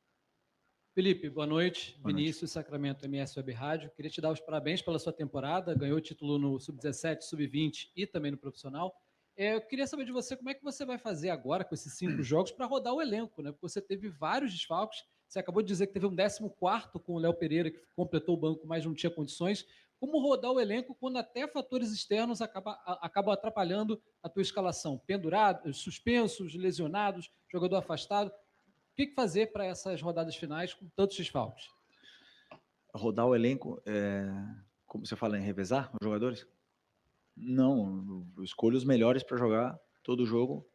Felipe, boa noite. Boa Vinícius, noite. Sacramento MS Web Rádio. Queria te dar os parabéns pela sua temporada. Ganhou título no Sub-17, Sub-20 e também no profissional. Eu queria saber de você como é que você vai fazer agora com esses 5 jogos para rodar o elenco, né? Porque você teve vários desfalques. Você acabou de dizer que teve um 14º com o Léo Pereira, que completou o banco, mas não tinha condições. Como rodar o elenco quando até fatores externos acabam atrapalhando a tua escalação? Pendurados, suspensos, lesionados, jogador afastado. O que fazer para essas rodadas finais com tantos desfalques? Rodar o elenco, como você fala, em revezar os jogadores? Não, eu escolho os melhores para jogar todo jogo,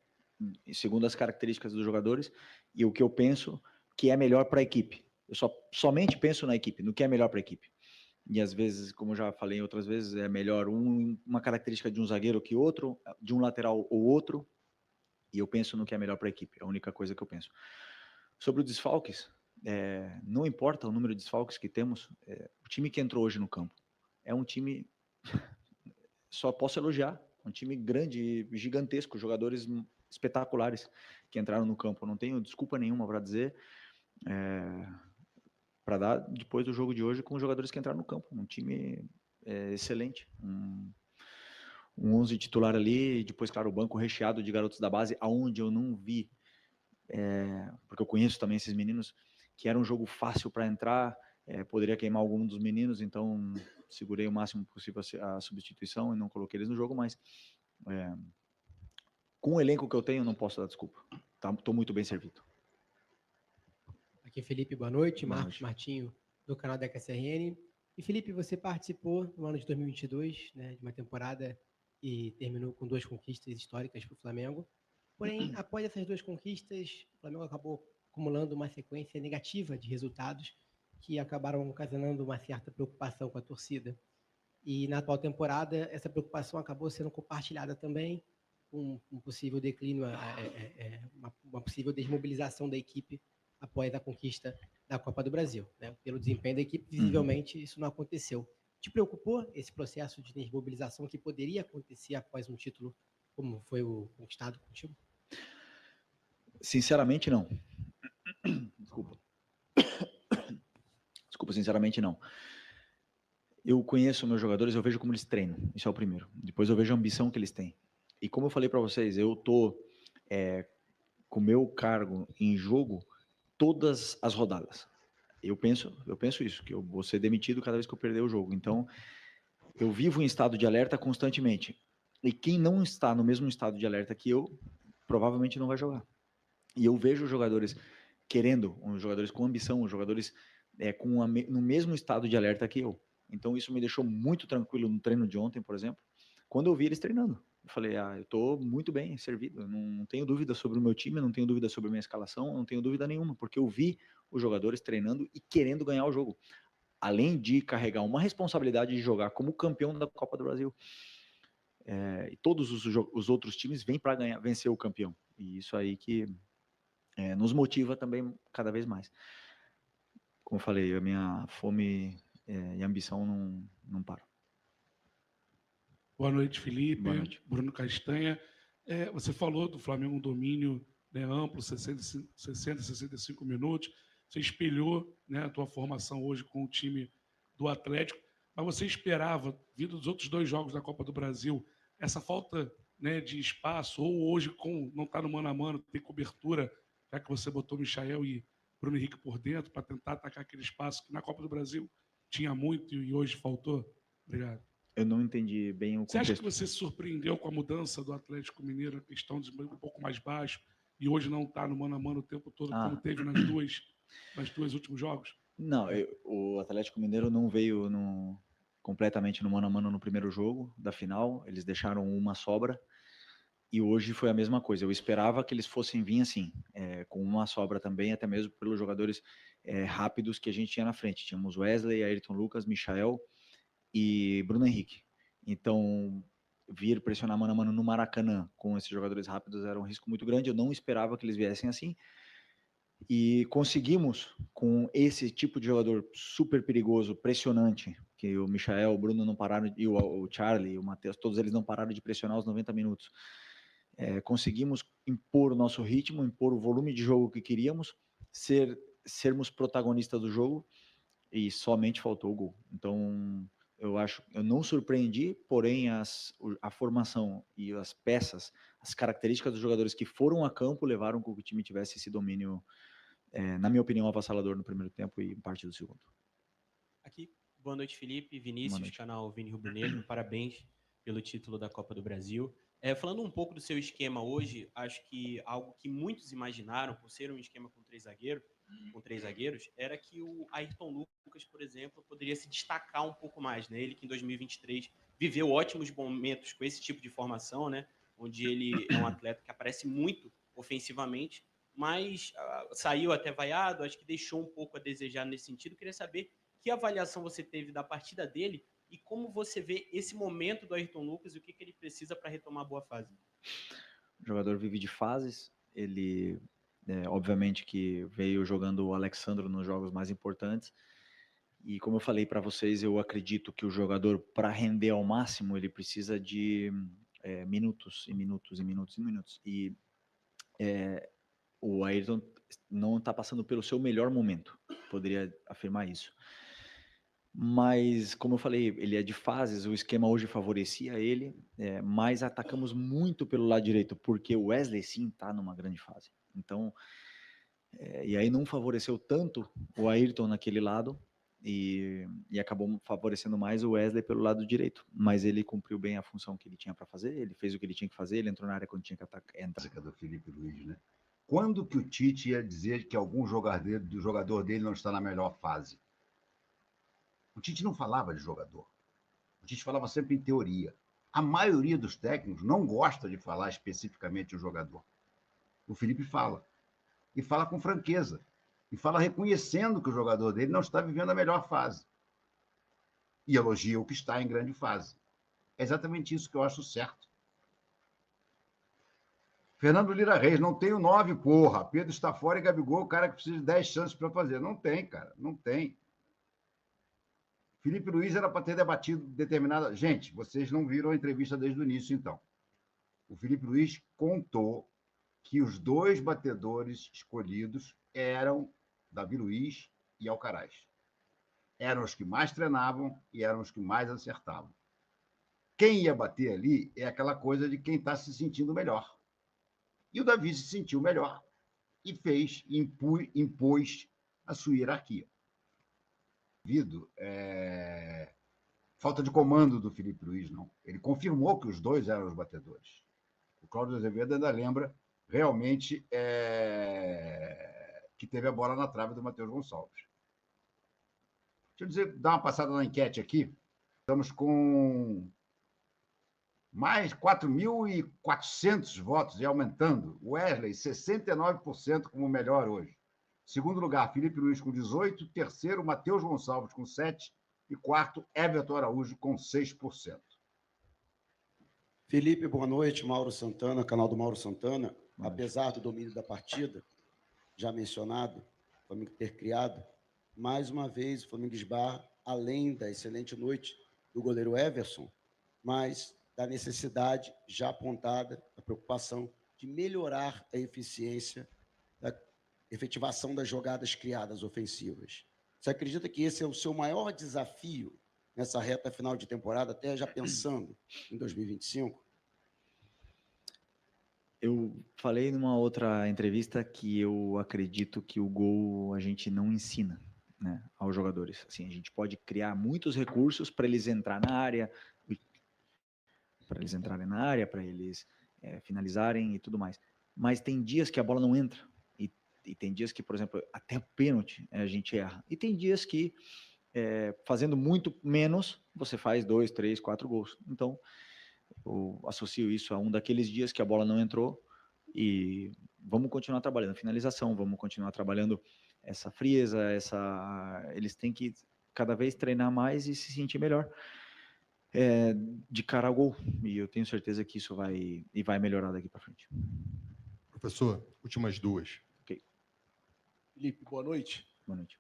segundo as características dos jogadores e o que eu penso que é melhor para a equipe. Eu somente penso na equipe, no que é melhor para a equipe. E às vezes, como já falei outras vezes, é melhor uma característica de um zagueiro que outro, de um lateral ou outro, e eu penso no que é melhor para a equipe. É a única coisa que eu penso. Sobre os desfalques, não importa o número de desfalques que temos, o time que entrou hoje no campo é um time, só posso elogiar, um time grande, gigantesco, jogadores espetaculares que entraram no campo. Eu não tenho desculpa nenhuma para dizer, para dar depois do jogo de hoje com os jogadores que entraram no campo. Um time excelente, um 11 titular ali, e depois, claro, o banco recheado de garotos da base, aonde eu não vi, porque eu conheço também esses meninos, que era um jogo fácil para entrar, poderia queimar algum dos meninos, então segurei o máximo possível a substituição e não coloquei eles no jogo, mas com o elenco que eu tenho, não posso dar desculpa. Estou muito bem servido. Aqui é Felipe, boa noite. Boa Marcos noite. Martinho, do canal da KSRN. E Felipe, você participou no ano de 2022, né, de uma temporada e terminou com 2 conquistas históricas para o Flamengo. Porém, após essas 2 conquistas, o Flamengo acabou acumulando uma sequência negativa de resultados que acabaram ocasionando uma certa preocupação com a torcida. E na atual temporada, essa preocupação acabou sendo compartilhada também, com um possível declínio, uma possível desmobilização da equipe após a conquista da Copa do Brasil, né? Pelo desempenho da equipe, visivelmente, isso não aconteceu. Te preocupou esse processo de desmobilização que poderia acontecer após um título como foi o conquistado contigo? Sinceramente, não. Desculpa, sinceramente, não. Eu conheço meus jogadores, eu vejo como eles treinam, isso é o primeiro. Depois eu vejo a ambição que eles têm. E como eu falei para vocês, eu tô com o meu cargo em jogo todas as rodadas. Eu penso isso, que eu vou ser demitido cada vez que eu perder o jogo. Então, eu vivo em estado de alerta constantemente. E quem não está no mesmo estado de alerta que eu, provavelmente não vai jogar. E eu vejo os jogadores querendo, os jogadores com ambição, os jogadores no mesmo estado de alerta que eu. Então, isso me deixou muito tranquilo no treino de ontem, por exemplo, quando eu vi eles treinando. Eu falei, eu estou muito bem servido, eu não tenho dúvida sobre o meu time, não tenho dúvida sobre a minha escalação, não tenho dúvida nenhuma, porque eu vi os jogadores treinando e querendo ganhar o jogo, além de carregar uma responsabilidade de jogar como campeão da Copa do Brasil. E todos os outros times vêm para vencer o campeão, e isso aí que nos motiva também cada vez mais. Como eu falei, a minha fome e ambição não param. Boa noite, Felipe. Boa noite. Bruno Castanha. Você falou do Flamengo um domínio, né, amplo, 65 minutos. Você espelhou, né, a tua formação hoje com o time do Atlético, mas você esperava, vindo dos outros 2 jogos da Copa do Brasil, essa falta, né, de espaço, ou hoje não está no mano a mano, ter cobertura, já que você botou Michael e Bruno Henrique por dentro para tentar atacar aquele espaço que na Copa do Brasil tinha muito e hoje faltou? Obrigado. Eu não entendi bem o contexto. Você acha que você se surpreendeu com a mudança do Atlético Mineiro, a questão de um pouco mais baixo, e hoje não está no mano a mano o tempo todo, como teve nos dois últimos jogos? Não, o Atlético Mineiro não veio completamente no mano a mano no primeiro jogo da final, eles deixaram uma sobra, e hoje foi a mesma coisa. Eu esperava que eles fossem vir assim, com uma sobra também, até mesmo pelos jogadores rápidos que a gente tinha na frente. Tínhamos Wesley, Ayrton Lucas, Michael e Bruno Henrique. Então, vir pressionar mano a mano no Maracanã com esses jogadores rápidos era um risco muito grande. Eu não esperava que eles viessem assim. E conseguimos, com esse tipo de jogador super perigoso, pressionante, que o Michael, o Bruno não pararam, e o Charlie, o Matheus, todos eles não pararam de pressionar os 90 minutos. Conseguimos impor o nosso ritmo, impor o volume de jogo que queríamos, sermos protagonistas do jogo, e somente faltou o gol. Então, eu não surpreendi, porém a formação e as peças, as características dos jogadores que foram a campo levaram com que o time tivesse esse domínio, na minha opinião, avassalador no primeiro tempo e parte do segundo. Aqui, boa noite, Felipe, Vinícius, canal Vini Rubro Negro, parabéns pelo título da Copa do Brasil. Falando um pouco do seu esquema hoje, acho que algo que muitos imaginaram, por ser um esquema com 3 zagueiros, com 3 zagueiros, era que o Ayrton Lucas, por exemplo, poderia se destacar um pouco mais, né? Ele que em 2023 viveu ótimos momentos com esse tipo de formação, né? Onde ele é um atleta que aparece muito ofensivamente, mas saiu até vaiado, acho que deixou um pouco a desejar nesse sentido. Queria saber que avaliação você teve da partida dele e como você vê esse momento do Ayrton Lucas e o que ele precisa para retomar a boa fase. O jogador vive de fases, ele obviamente que veio jogando o Alexandro nos jogos mais importantes, e como eu falei para vocês, eu acredito que o jogador, para render ao máximo, ele precisa de minutos e minutos e minutos e minutos, e o Ayrton não está passando pelo seu melhor momento, poderia afirmar isso. Mas, como eu falei, ele é de fases, o esquema hoje favorecia ele, mas atacamos muito pelo lado direito, porque o Wesley sim está numa grande fase. Então, e aí não favoreceu tanto o Ayrton naquele lado, e acabou favorecendo mais o Wesley pelo lado direito. Mas ele cumpriu bem a função que ele tinha para fazer, ele fez o que ele tinha que fazer, ele entrou na área quando tinha que entrar. Do Felipe Luiz, né? Quando que o Tite ia dizer que algum jogador dele não está na melhor fase? O Tite não falava de jogador. O Tite falava sempre em teoria. A maioria dos técnicos não gosta de falar especificamente de um jogador. O Felipe fala. E fala com franqueza. E fala reconhecendo que o jogador dele não está vivendo a melhor fase. E elogia o que está em grande fase. É exatamente isso que eu acho certo. Fernando Lira Reis, não tem o 9, porra. Pedro está fora e Gabigol é o cara que precisa de 10 chances para fazer. Não tem, cara. Não tem. Felipe Luiz era para ter debatido determinada... Gente, vocês não viram a entrevista desde o início, então. O Felipe Luiz contou que os 2 batedores escolhidos eram Davi Luiz e Alcaraz. Eram os que mais treinavam e eram os que mais acertavam. Quem ia bater ali é aquela coisa de quem está se sentindo melhor. E o Davi se sentiu melhor e impôs a sua hierarquia. Falta de comando do Felipe Luiz, não. Ele confirmou que os 2 eram os batedores. O Cláudio Azevedo ainda lembra realmente que teve a bola na trave do Matheus Gonçalves. Deixa eu dar uma passada na enquete aqui. Estamos com mais 4.400 votos e aumentando. Wesley, 69% como melhor hoje. Segundo lugar, Felipe Luiz com 18%. Terceiro, Matheus Gonçalves com 7%. E quarto, Everton Araújo com 6%. Felipe, boa noite. Mauro Santana, canal do Mauro Santana. Apesar do domínio da partida, já mencionado, o Flamengo ter criado, mais uma vez o Flamengo esbarra, além da excelente noite do goleiro Everson, mas da necessidade já apontada, da preocupação de melhorar a eficiência da efetivação das jogadas criadas ofensivas. Você acredita que esse é o seu maior desafio nessa reta final de temporada, até já pensando em 2025? Eu falei numa outra entrevista que eu acredito que o gol a gente não ensina, né, aos jogadores. Assim, a gente pode criar muitos recursos para eles entrarem na área, para eles finalizarem e tudo mais. Mas tem dias que a bola não entra. E tem dias que, por exemplo, até pênalti a gente erra. E tem dias que, fazendo muito menos, você faz 2, 3, 4 gols. Então, eu associo isso a um daqueles dias que a bola não entrou e vamos continuar trabalhando finalização, vamos continuar trabalhando essa frieza, eles têm que cada vez treinar mais e se sentir melhor de cara ao gol. E eu tenho certeza que isso vai melhorar daqui para frente. Professor, últimas 2. Felipe, boa noite. Boa noite.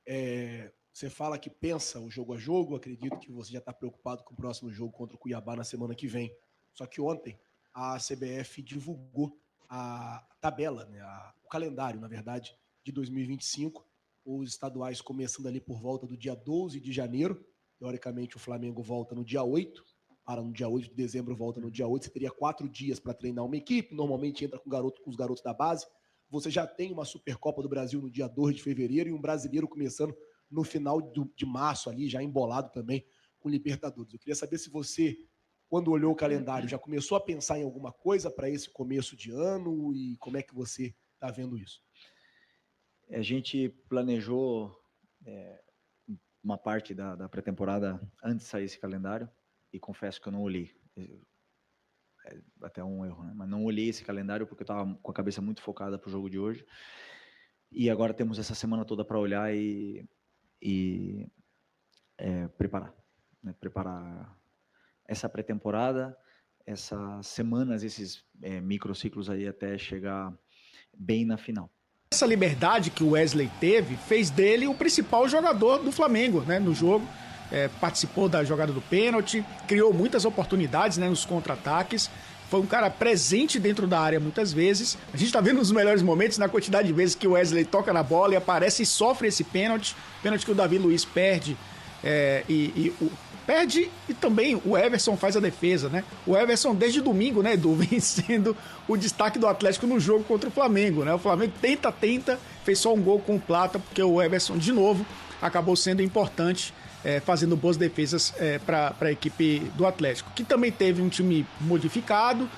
Você fala que pensa o jogo a jogo, acredito que você já está preocupado com o próximo jogo contra o Cuiabá na semana que vem. Só que ontem a CBF divulgou a tabela, né, o calendário, na verdade, de 2025. Os estaduais começando ali por volta do dia 12 de janeiro. Teoricamente, o Flamengo volta no dia 8. No dia 8 de dezembro, volta no dia 8. Você teria 4 dias para treinar uma equipe. Normalmente entra com os garotos da base. Você já tem uma Supercopa do Brasil no dia 2 de fevereiro e um brasileiro começando no final de março ali, já embolado também com Libertadores. Eu queria saber se você, quando olhou o calendário, já começou a pensar em alguma coisa para esse começo de ano e como é que você está vendo isso? A gente planejou uma parte da pré-temporada antes de sair esse calendário, e confesso que eu não olhei. É até um erro, né? Mas não olhei esse calendário porque eu estava com a cabeça muito focada para o jogo de hoje. E agora temos essa semana toda para olhar e preparar. Né? Preparar essa pré-temporada, essas semanas, esses microciclos aí até chegar bem na final. Essa liberdade que o Wesley teve fez dele o principal jogador do Flamengo, né, no jogo. Participou da jogada do pênalti, criou muitas oportunidades, né, nos contra-ataques. Foi um cara presente dentro da área muitas vezes. A gente tá vendo os melhores momentos na quantidade de vezes que o Wesley toca na bola e aparece e sofre esse pênalti. Pênalti que o Davi Luiz perde. Perde e também o Everson faz a defesa, né? O Everson, desde domingo, né, Edu, vem sendo o destaque do Atlético no jogo contra o Flamengo, né? O Flamengo tenta, fez só um gol com o Plata, porque o Everson, de novo, acabou sendo importante, fazendo boas defesas para a equipe do Atlético, que também teve um time modificado,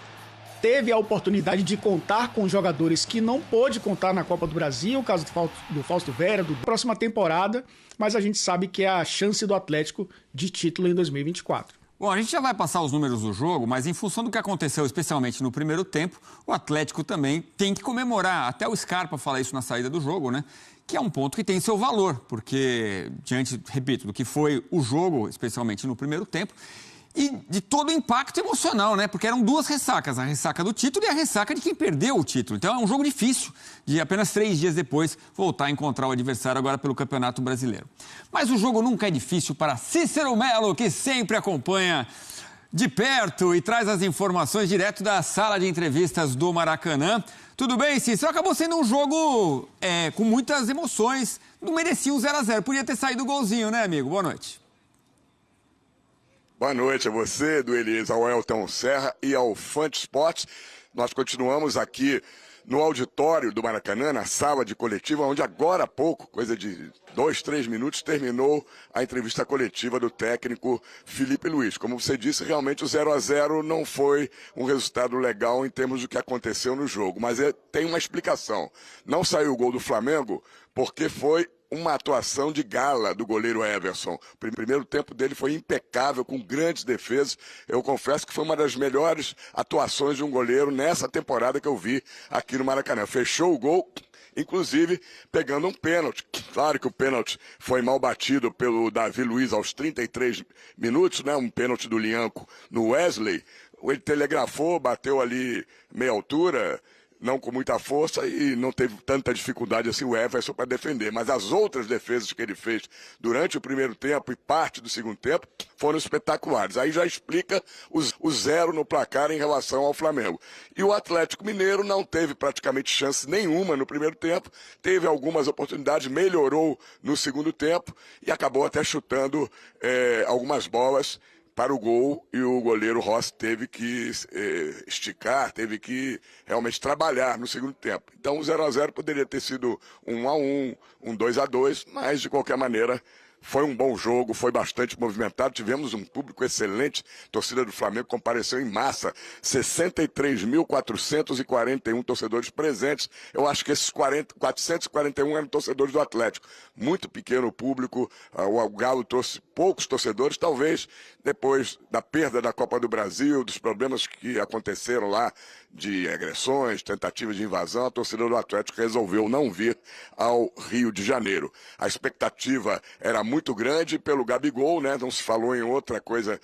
teve a oportunidade de contar com jogadores que não pôde contar na Copa do Brasil, o caso do Fausto Vera, da próxima temporada, mas a gente sabe que é a chance do Atlético de título em 2024. Bom, a gente já vai passar os números do jogo, mas em função do que aconteceu, especialmente no primeiro tempo, o Atlético também tem que comemorar. Até o Scarpa fala isso na saída do jogo, né? Que é um ponto que tem seu valor, porque diante, repito, do que foi o jogo, especialmente no primeiro tempo, e de todo o impacto emocional, né? Porque eram duas ressacas, a ressaca do título e a ressaca de quem perdeu o título. Então é um jogo difícil de apenas 3 dias depois voltar a encontrar o adversário agora pelo Campeonato Brasileiro. Mas o jogo nunca é difícil para Cícero Melo, que sempre acompanha de perto e traz as informações direto da sala de entrevistas do Maracanã. Tudo bem, Cícero? Acabou sendo um jogo com muitas emoções, não merecia um 0-0, podia ter saído o golzinho, né, amigo? Boa noite. Boa noite a você, do Elias, ao Elton Serra e ao Fante Esportes. Nós continuamos aqui no auditório do Maracanã, na sala de coletiva, onde agora há pouco, coisa de 2, 3 minutos, terminou a entrevista coletiva do técnico Felipe Luiz. Como você disse, realmente o 0-0 não foi um resultado legal em termos do que aconteceu no jogo, mas tem uma explicação. Não saiu o gol do Flamengo porque foi uma atuação de gala do goleiro Everson. O primeiro tempo dele foi impecável, com grandes defesas. Eu confesso que foi uma das melhores atuações de um goleiro nessa temporada que eu vi aqui no Maracanã. Fechou o gol, inclusive pegando um pênalti. Claro que o pênalti foi mal batido pelo Davi Luiz aos 33 minutos, né? Um pênalti do Lianco no Wesley. Ele telegrafou, bateu ali meia altura, não com muita força, e não teve tanta dificuldade assim o Everson para defender. Mas as outras defesas que ele fez durante o primeiro tempo e parte do segundo tempo foram espetaculares. Aí já explica o 0 no placar em relação ao Flamengo. E o Atlético Mineiro não teve praticamente chance nenhuma no primeiro tempo, teve algumas oportunidades, melhorou no segundo tempo e acabou até chutando algumas bolas para o gol, e o goleiro Rossi teve que esticar, teve que realmente trabalhar no segundo tempo. Então o 0-0 poderia ter sido 1-1, um 2-2, mas de qualquer maneira foi um bom jogo, foi bastante movimentado, tivemos um público excelente, a torcida do Flamengo compareceu em massa, 63.441 torcedores presentes. Eu acho que esses 441 eram torcedores do Atlético, muito pequeno o público, o Galo trouxe poucos torcedores, talvez depois da perda da Copa do Brasil, dos problemas que aconteceram lá, de agressões, tentativas de invasão, a torcida do Atlético resolveu não vir ao Rio de Janeiro. A expectativa era muito grande pelo Gabigol, né? Não se falou em outra coisa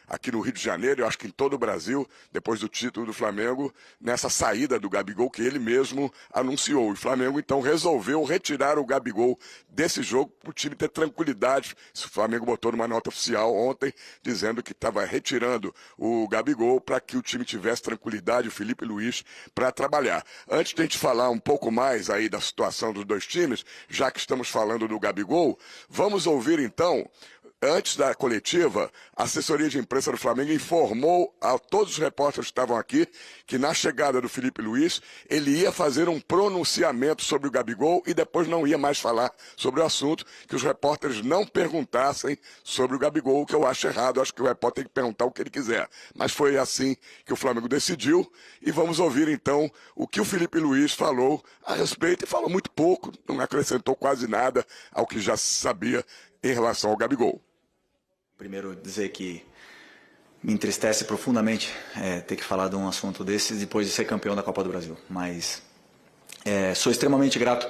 aqui no Rio de Janeiro, eu acho que em todo o Brasil, depois do título do Flamengo, nessa saída do Gabigol que ele mesmo anunciou. O Flamengo então resolveu retirar o Gabigol desse jogo para o time ter tranquilidade. O Flamengo botou numa nota oficial ontem dizendo que estava retirando o Gabigol para que o time tivesse tranquilidade, o Felipe Luiz, para trabalhar. Antes de a gente falar um pouco mais aí da situação dos dois times, já que estamos falando do Gabigol, Vamos ouvir, então, antes da coletiva, a assessoria de imprensa do Flamengo informou a todos os repórteres que estavam aqui que na chegada do Felipe Luiz, ele ia fazer um pronunciamento sobre o Gabigol e depois não ia mais falar sobre o assunto, que os repórteres não perguntassem sobre o Gabigol, o que eu acho errado. Eu acho que o repórter tem que perguntar o que ele quiser. Mas foi assim que o Flamengo decidiu e vamos ouvir então o que o Felipe Luiz falou a respeito, e falou muito pouco, não acrescentou quase nada ao que já se sabia em relação ao Gabigol. Primeiro, dizer que me entristece profundamente ter que falar de um assunto desse depois de ser campeão da Copa do Brasil. Mas sou extremamente grato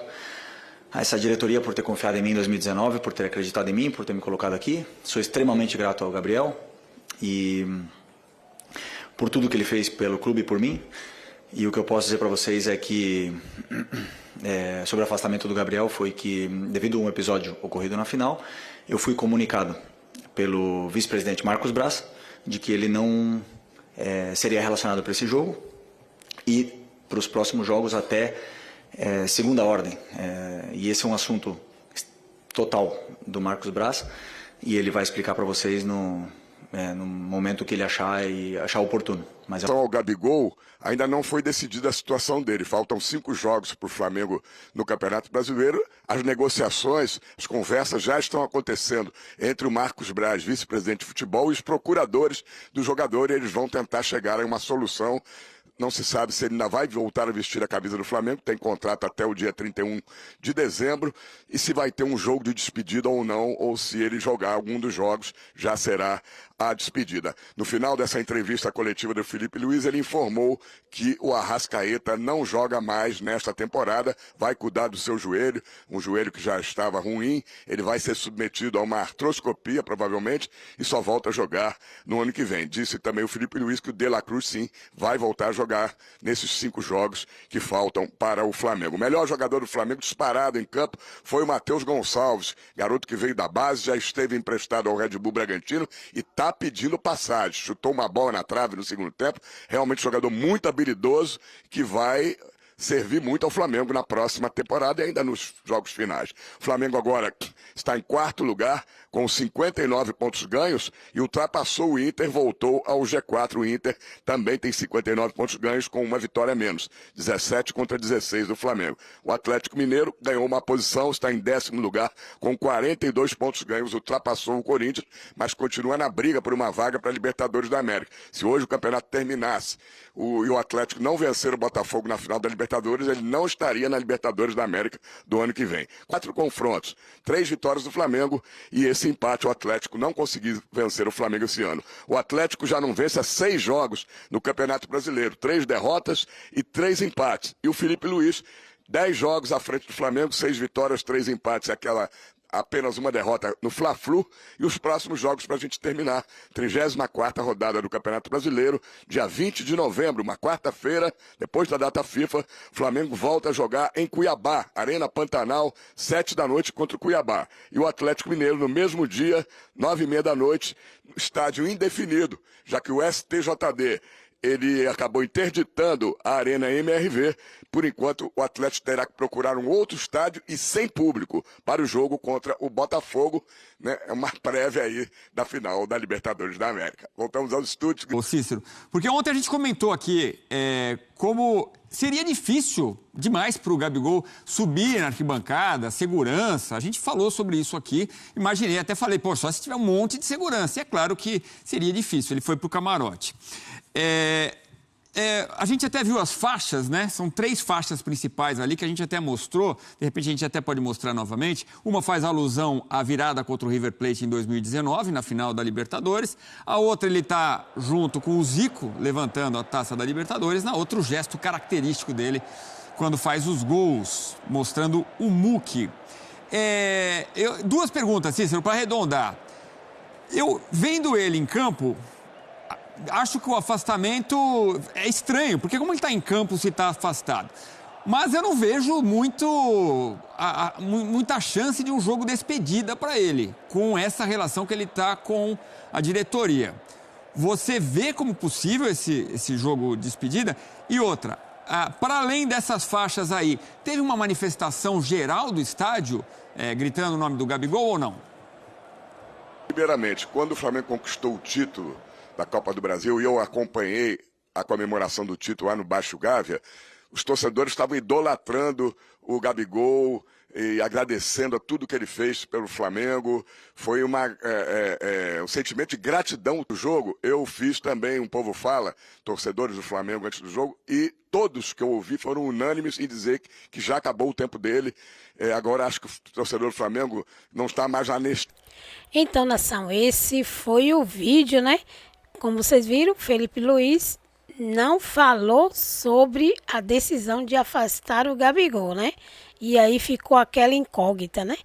a essa diretoria por ter confiado em mim em 2019, por ter acreditado em mim, por ter me colocado aqui. Sou extremamente grato ao Gabriel e por tudo que ele fez pelo clube e por mim. E o que eu posso dizer para vocês é que sobre o afastamento do Gabriel foi que, devido a um episódio ocorrido na final, eu fui comunicado pelo vice-presidente Marcos Braz de que ele não seria relacionado para esse jogo e para os próximos jogos até segunda ordem. E esse é um assunto total do Marcos Braz e ele vai explicar para vocês no momento que ele achar oportuno. Mas ao Gabigol, ainda não foi decidida a situação dele. Faltam 5 jogos para o Flamengo no Campeonato Brasileiro. As negociações, as conversas já estão acontecendo entre o Marcos Braz, vice-presidente de futebol, e os procuradores do jogador. E eles vão tentar chegar a uma solução. Não se sabe se ele ainda vai voltar a vestir a camisa do Flamengo, tem contrato até o dia 31 de dezembro, e se vai ter um jogo de despedida ou não, ou se ele jogar algum dos jogos, já será a despedida. No final dessa entrevista coletiva do Felipe Luiz, ele informou que o Arrascaeta não joga mais nesta temporada, vai cuidar do seu joelho, um joelho que já estava ruim, ele vai ser submetido a uma artroscopia, provavelmente, e só volta a jogar no ano que vem. Disse também o Felipe Luiz que o De La Cruz, sim, vai voltar a jogar nesses 5 jogos que faltam para o Flamengo. O melhor jogador do Flamengo disparado em campo foi o Matheus Gonçalves, garoto que veio da base, já esteve emprestado ao Red Bull Bragantino e está pedindo passagem. Chutou uma bola na trave no segundo tempo, realmente um jogador muito habilidoso que vai servir muito ao Flamengo na próxima temporada e ainda nos jogos finais. O Flamengo agora está em 4º lugar, com 59 pontos ganhos, e ultrapassou o Inter, voltou ao G4. O Inter também tem 59 pontos ganhos, com uma vitória a menos, 17 contra 16 do Flamengo. O Atlético Mineiro ganhou uma posição, está em 10º lugar, com 42 pontos ganhos, ultrapassou o Corinthians, mas continua na briga por uma vaga para a Libertadores da América. Se hoje o campeonato terminasse e o Atlético não vencer o Botafogo na final da Libertadores, ele não estaria na Libertadores da América do ano que vem. 4 confrontos, 3 vitórias do Flamengo, e esse empate o Atlético não conseguiu vencer o Flamengo esse ano. O Atlético já não vence há 6 jogos no Campeonato Brasileiro, 3 derrotas e 3 empates. E o Felipe Luiz, 10 jogos à frente do Flamengo, 6 vitórias, 3 empates, apenas uma derrota no Fla-Flu, e os próximos jogos para a gente terminar. 34ª rodada do Campeonato Brasileiro, dia 20 de novembro, uma quarta-feira, depois da data FIFA, o Flamengo volta a jogar em Cuiabá, Arena Pantanal, 7 da noite contra o Cuiabá. E o Atlético Mineiro, no mesmo dia, 9h30 da noite, estádio indefinido, já que o STJD ele acabou interditando a Arena MRV. Por enquanto, o Atlético terá que procurar um outro estádio e sem público para o jogo contra o Botafogo, né? É uma prévia aí da final da Libertadores da América. Voltamos aos estúdios. Ô Cícero, porque ontem a gente comentou aqui como seria difícil demais para o Gabigol subir na arquibancada, segurança. A gente falou sobre isso aqui, imaginei, até falei, pô, só se tiver um monte de segurança. E é claro que seria difícil, ele foi para o camarote. A gente até viu as faixas, né? São 3 faixas principais ali que a gente até mostrou. De repente a gente até pode mostrar novamente. Uma faz alusão à virada contra o River Plate em 2019, na final da Libertadores. A outra ele está junto com o Zico, levantando a taça da Libertadores. Na outra, o gesto característico dele quando faz os gols, mostrando o muque. 2 perguntas, Cícero, para arredondar. Eu, vendo ele em campo, acho que o afastamento é estranho, porque como ele está em campo se está afastado? Mas eu não vejo muita chance de um jogo despedida para ele, com essa relação que ele está com a diretoria. Você vê como possível esse jogo de despedida? E outra, para além dessas faixas aí, teve uma manifestação geral do estádio gritando o nome do Gabigol ou não? Primeiramente, quando o Flamengo conquistou o título da Copa do Brasil e eu acompanhei a comemoração do título lá no Baixo Gávea, os torcedores estavam idolatrando o Gabigol e agradecendo a tudo que ele fez pelo Flamengo. Foi um sentimento de gratidão do jogo. Eu fiz também um Povo Fala, torcedores do Flamengo antes do jogo, e todos que eu ouvi foram unânimes em dizer que já acabou o tempo dele. Agora acho que o torcedor do Flamengo não está mais anestesiado. Então, nação, esse foi o vídeo, né? Como vocês viram, Felipe Luiz não falou sobre a decisão de afastar o Gabigol, né? E aí ficou aquela incógnita, né?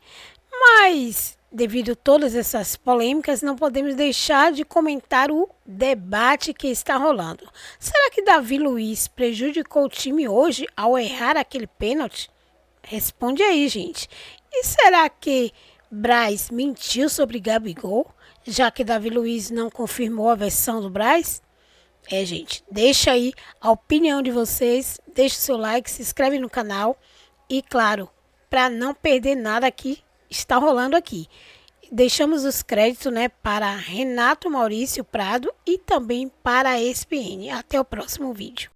Mas, devido a todas essas polêmicas, não podemos deixar de comentar o debate que está rolando. Será que Davi Luiz prejudicou o time hoje ao errar aquele pênalti? Responde aí, gente. E será que Braz mentiu sobre Gabigol, já que Davi Luiz não confirmou a versão do Braz? Gente, deixa aí a opinião de vocês, deixa o seu like, se inscreve no canal e, claro, para não perder nada que está rolando aqui. Deixamos os créditos, né, para Renato Maurício Prado e também para a ESPN. Até o próximo vídeo.